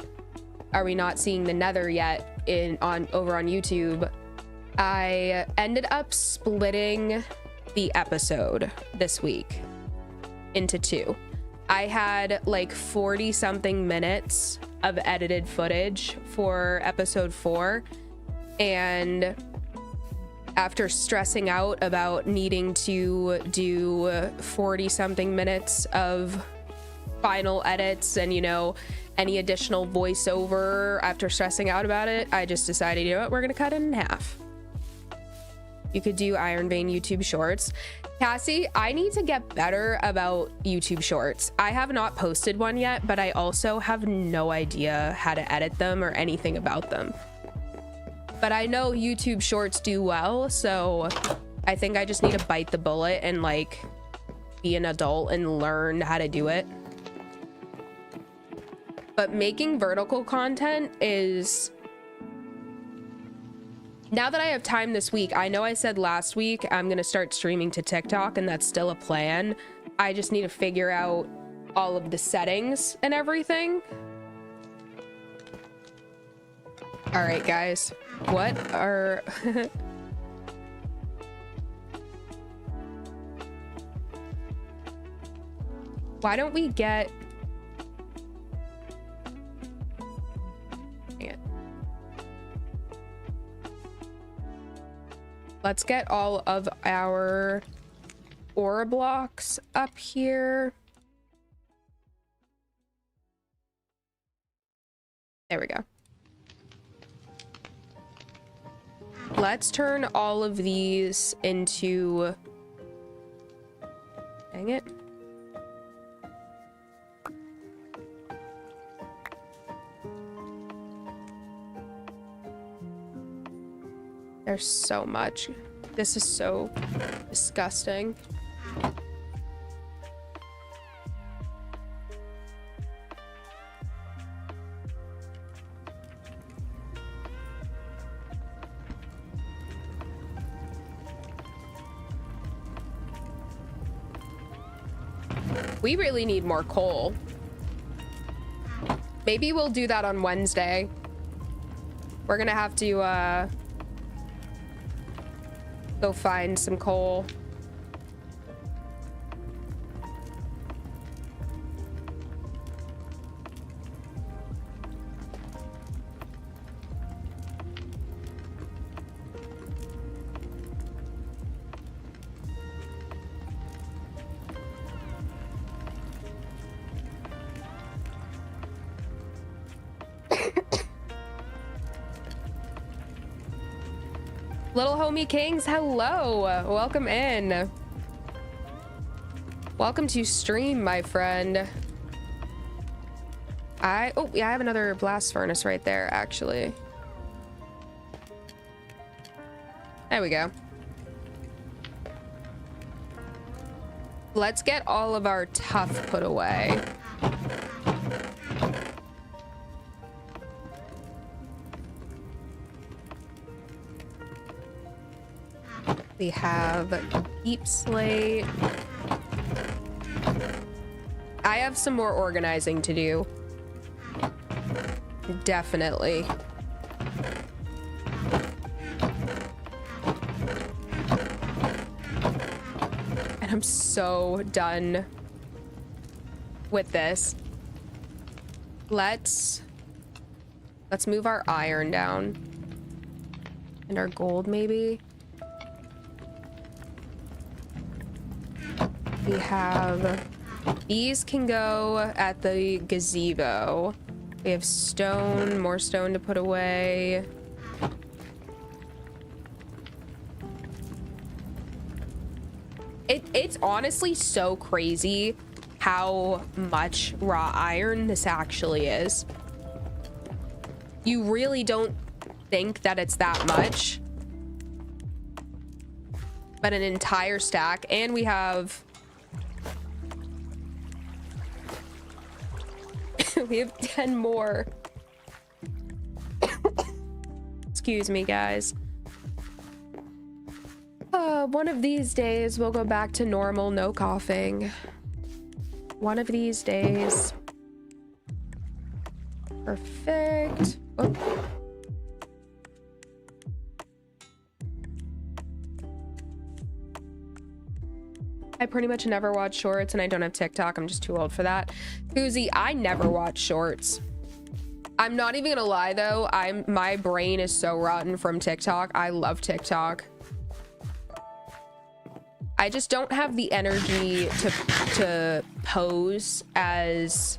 are we not seeing the Nether yet over on YouTube? I ended up splitting the episode this week into two. I had like 40 something minutes of edited footage for episode 4, and after stressing out about needing to do 40 something minutes of final edits and, you know, any additional voiceover, after stressing out about it, I just decided, you know what, we're gonna cut it in half. You could do Iron Vein YouTube shorts. Cassie, I need to get better about YouTube shorts. I have not posted one yet, but I also have no idea how to edit them or anything about them. But I know YouTube shorts do well, so I think I just need to bite the bullet and like be an adult and learn how to do it. But making vertical content is... Now that I have time this week, I know I said last week I'm gonna start streaming to TikTok, and that's still a plan. I just need to figure out all of the settings and everything. All right, guys, what are... Why don't we get... Dang it. Let's get all of our ore blocks up here. There we go. Let's turn all of these into... Dang it. There's so much. This is so disgusting. We really need more coal. Maybe we'll do that on Wednesday. We're gonna have to go find some coal. Little homie kings, hello, welcome in. Welcome to stream, my friend. Oh yeah, I have another blast furnace right there, actually. There we go. Let's get all of our tough put away. We have deep slate. I have some more organizing to do. Definitely. And I'm so done with this. Let's move our iron down. And our gold, maybe. We have, these can go at the gazebo. We have stone, more stone to put away. It's honestly so crazy how much raw iron this actually is. You really don't think that it's that much. But an entire stack, and we have we have 10 more. Excuse me, guys. One of these days we'll go back to normal, no coughing. One of these days. Perfect. Oh. I pretty much never watch shorts, and I don't have TikTok. I'm just too old for that. Koozie, I never watch shorts. I'm not even gonna lie though. My brain is so rotten from TikTok. I love TikTok. I just don't have the energy to pose as,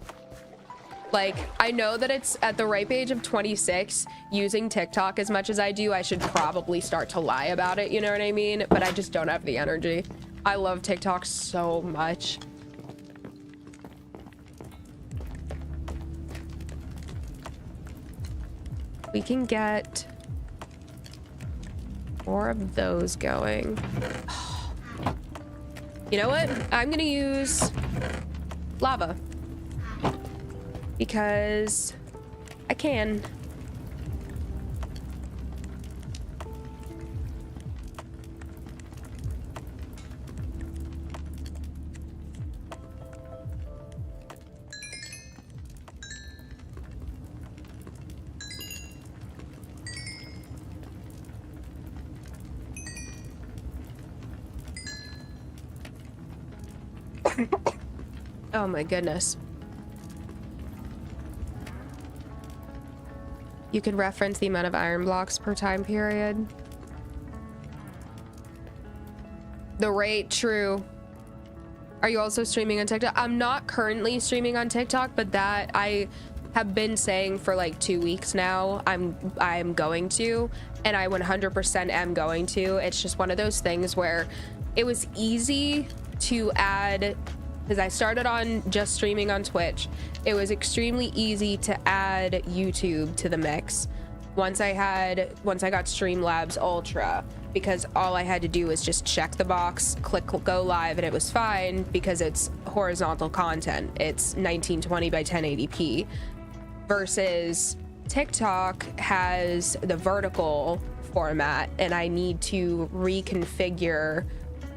like, I know that it's at the ripe age of 26, using TikTok as much as I do, I should probably start to lie about it, you know what I mean? But I just don't have the energy. I love TikTok so much. We can get more of those going. You know what? I'm gonna use lava because I can. Oh my goodness. You could reference the amount of iron blocks per time period. The rate, true. Are you also streaming on TikTok? I'm not currently streaming on TikTok, but that I have been saying for like 2 weeks now. I'm going to, and I 100% am going to. It's just one of those things where it was easy to add, because I started on just streaming on Twitch. It was extremely easy to add YouTube to the mix once I got Streamlabs Ultra, because all I had to do was just check the box, click go live, and it was fine because it's horizontal content. It's 1920 by 1080p versus TikTok has the vertical format, and I need to reconfigure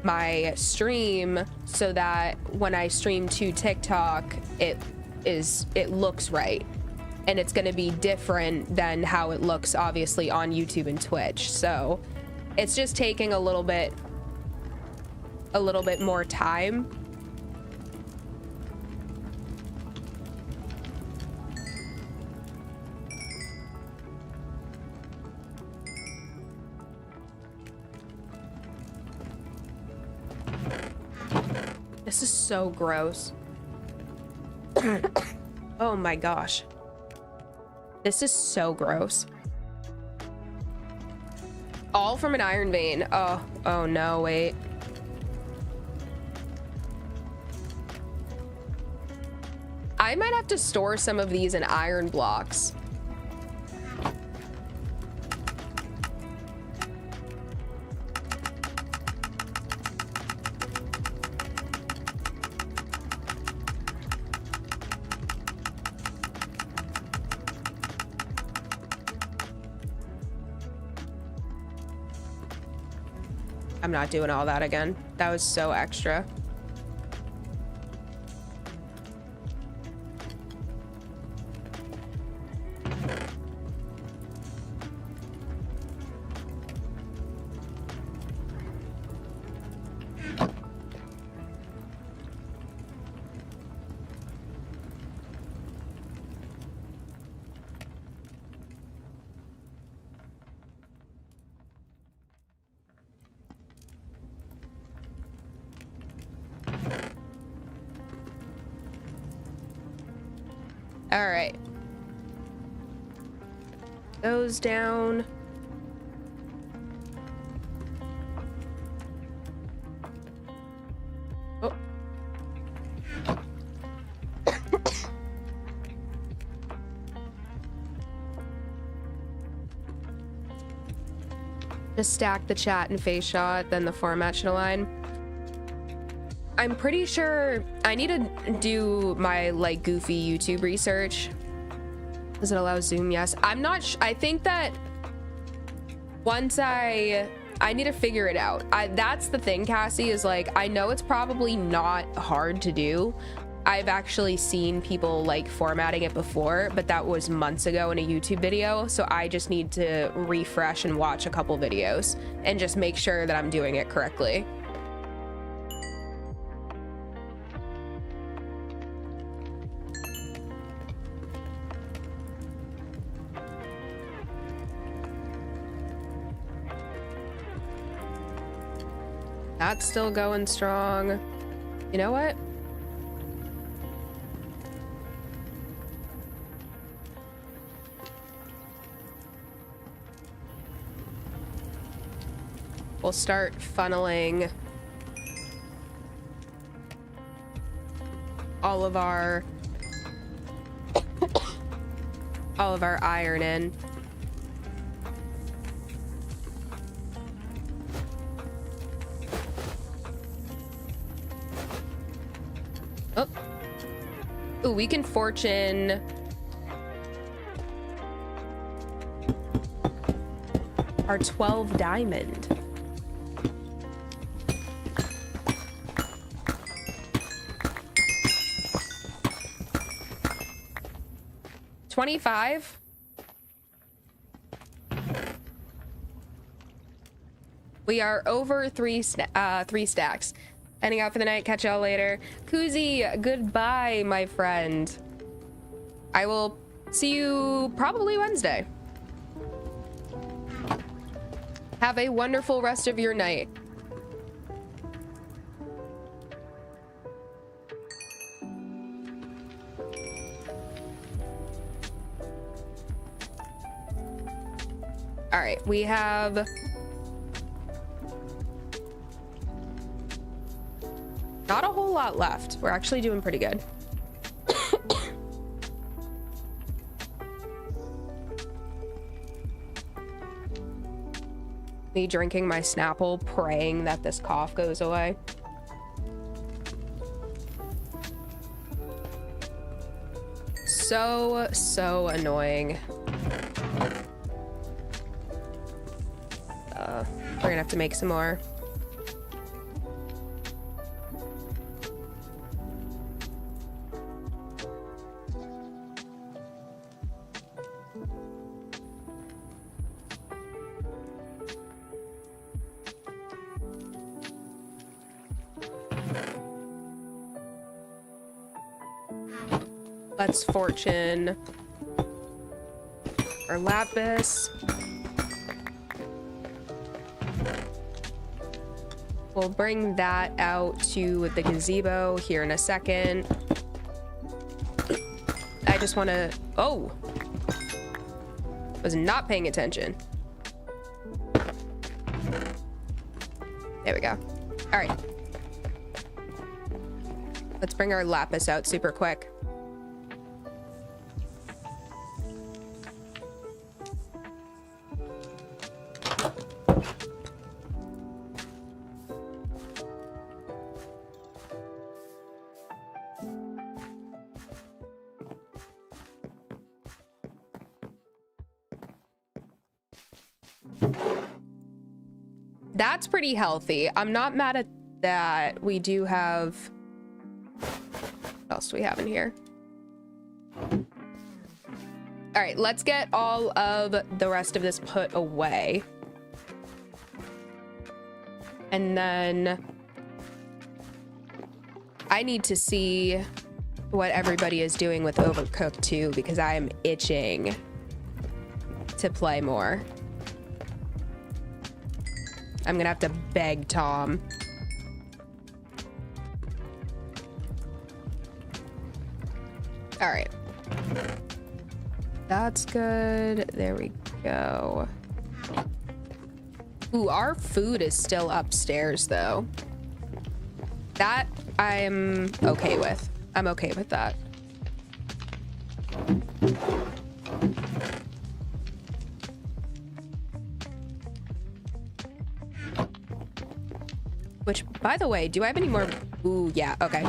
my stream so that when I stream to TikTok, it looks right. And it's going to be different than how it looks obviously on YouTube and Twitch. So it's just taking a little bit more time. This is so gross. Oh my gosh. This is so gross. All from an iron vein. Oh no, wait. I might have to store some of these in iron blocks. I'm not doing all that again. That was so extra. All right. Those down. Oh. Just stack the chat and face shot, then the format should align. I'm pretty sure I need to do my like goofy YouTube research. Does it allow zoom? Yes. I'm not I think that once I need to figure it out. That's the thing, Cassie, is like, I know it's probably not hard to do. I've actually seen people like formatting it before, but that was months ago in a YouTube video. So I just need to refresh and watch a couple videos and just make sure that I'm doing it correctly. That's still going strong. You know what? We'll start funneling all of our iron in. Oh. Ooh, we can fortune our 12 diamond. $25. We are over three stacks. Heading out for the night. Catch y'all later. Kuzi, goodbye, my friend. I will see you probably Wednesday. Have a wonderful rest of your night. All right, we have not a whole lot left. We're actually doing pretty good. Me drinking my Snapple, praying that this cough goes away. So annoying. We're gonna have to make some more. Let's fortune our lapis. We'll bring that out to the gazebo here in a second. I just want to... Oh! Was not paying attention. There we go. All right. Let's bring our lapis out super quick. That's pretty healthy. I'm not mad at that. We do have... What else do we have in here? All right, let's get all of the rest of this put away. And then I need to see what everybody is doing with Overcooked too, because I am itching to play more. I'm gonna have to beg Tom. All right. That's good. There we go. Ooh, our food is still upstairs though. That I'm okay with. I'm okay with that. Which, by the way, do I have any more? Ooh, yeah, okay.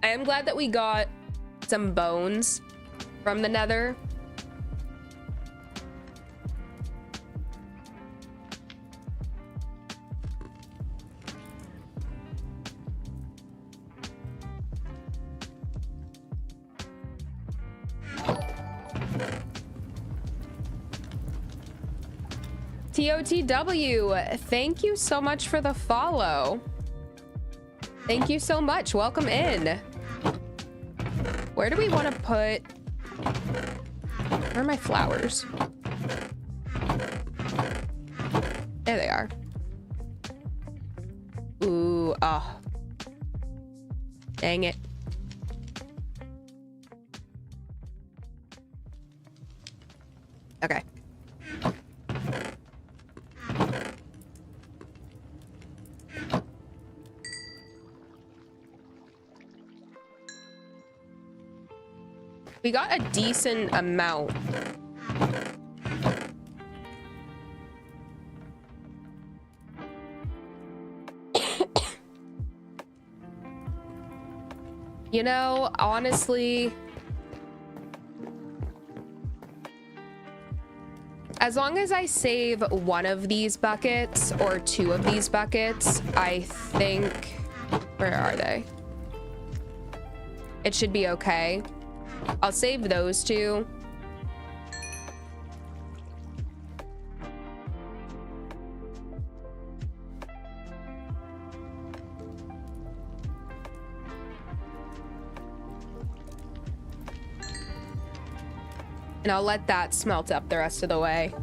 I am glad that we got some bones from the Nether. TOTW, thank you so much for the follow. Thank you so much. Welcome in. Where do we want to put... Where are my flowers? There they are. Ooh, oh. Dang it. Okay. We got a decent amount. You know, honestly, as long as I save one of these buckets or two of these buckets, I think, where are they? It should be okay. I'll save those two. And I'll let that smelt up the rest of the way.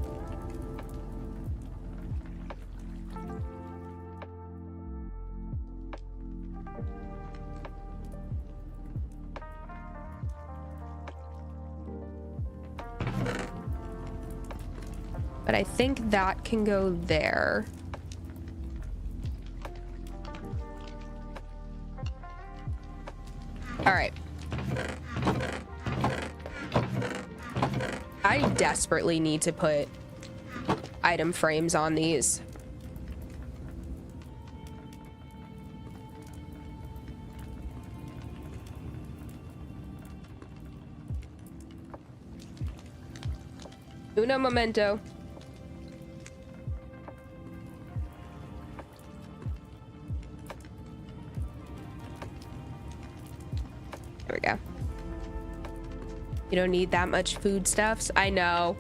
But I think that can go there. All right. I desperately need to put item frames on these. Uno momento. There we go. You don't need that much foodstuffs. I know.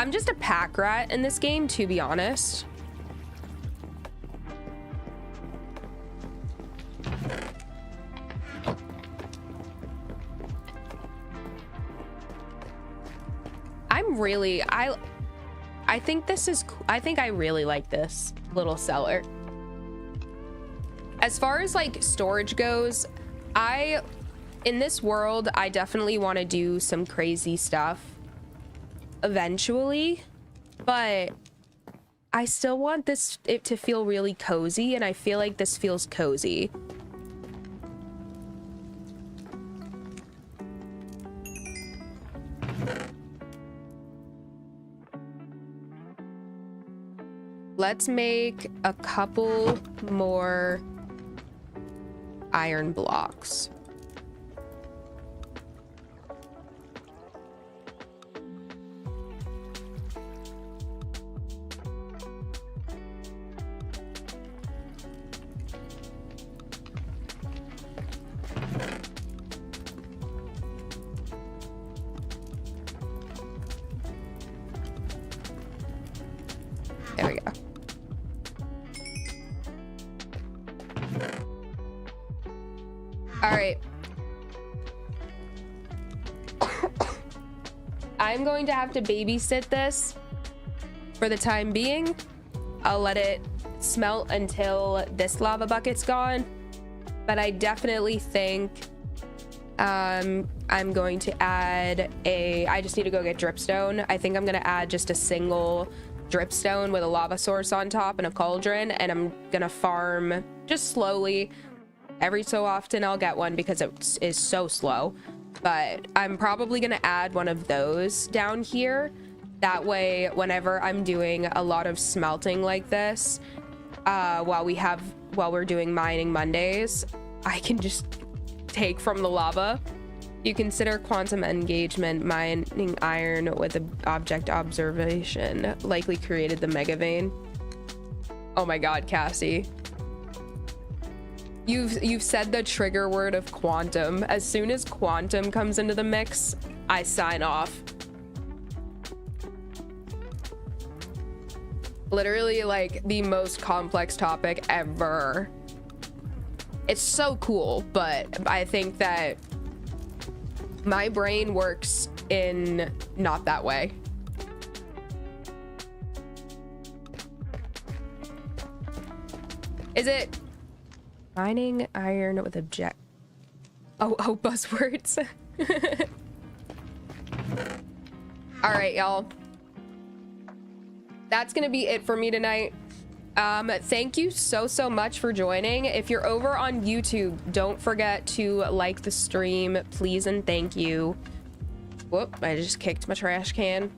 I'm just a pack rat in this game, to be honest. I think this is I think I really like this little cellar. As far as like storage goes, in this world I definitely want to do some crazy stuff eventually, but I still want it to feel really cozy, and I feel like this feels cozy. Let's make a couple more iron blocks. There we go. All right. I'm going to have to babysit this for the time being. I'll let it smelt until this lava bucket's gone, but I definitely think I'm going to add I just need to go get dripstone. I think I'm going to add just a single dripstone with a lava source on top and a cauldron, and I'm going to farm just slowly. Every so often I'll get one because it is so slow, but I'm probably going to add one of those down here. That way, whenever I'm doing a lot of smelting like this, while we're doing mining Mondays, I can just take from the lava. You consider quantum engagement mining iron with object observation likely created the mega vein. Oh my god, Cassie. You've said the trigger word of quantum. As soon as quantum comes into the mix, I sign off. Literally like the most complex topic ever. It's so cool, but I think that my brain works in not that way. Is it mining iron with object? Oh, buzzwords. All right, y'all. That's gonna be it for me tonight. Thank you so much for joining. If you're over on YouTube, don't forget to like the stream, please and thank you. Whoop, I just kicked my trash can.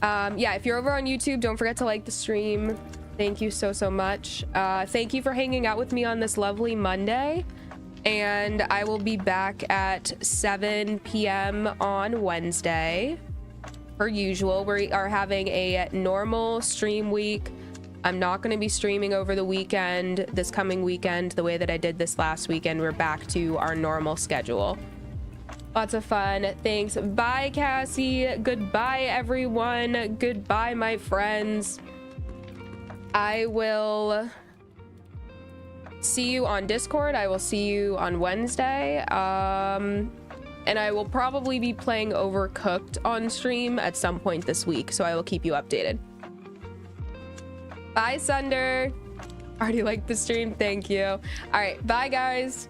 Yeah, if you're over on YouTube, don't forget to like the stream. Thank you so much. Thank you for hanging out with me on this lovely Monday, and I will be back at 7 p.m. on Wednesday. Per usual, we are having a normal stream week. I'm not going to be streaming over the weekend, this coming weekend, the way that I did this last weekend. We're back to our normal schedule. Lots of fun. Thanks. Bye, Cassie. Goodbye, everyone. Goodbye, my friends. I will see you on Discord. I will see you on Wednesday. And I will probably be playing Overcooked on stream at some point this week, so I will keep you updated. Bye, Sunder. Already liked the stream. Thank you. All right. Bye, guys.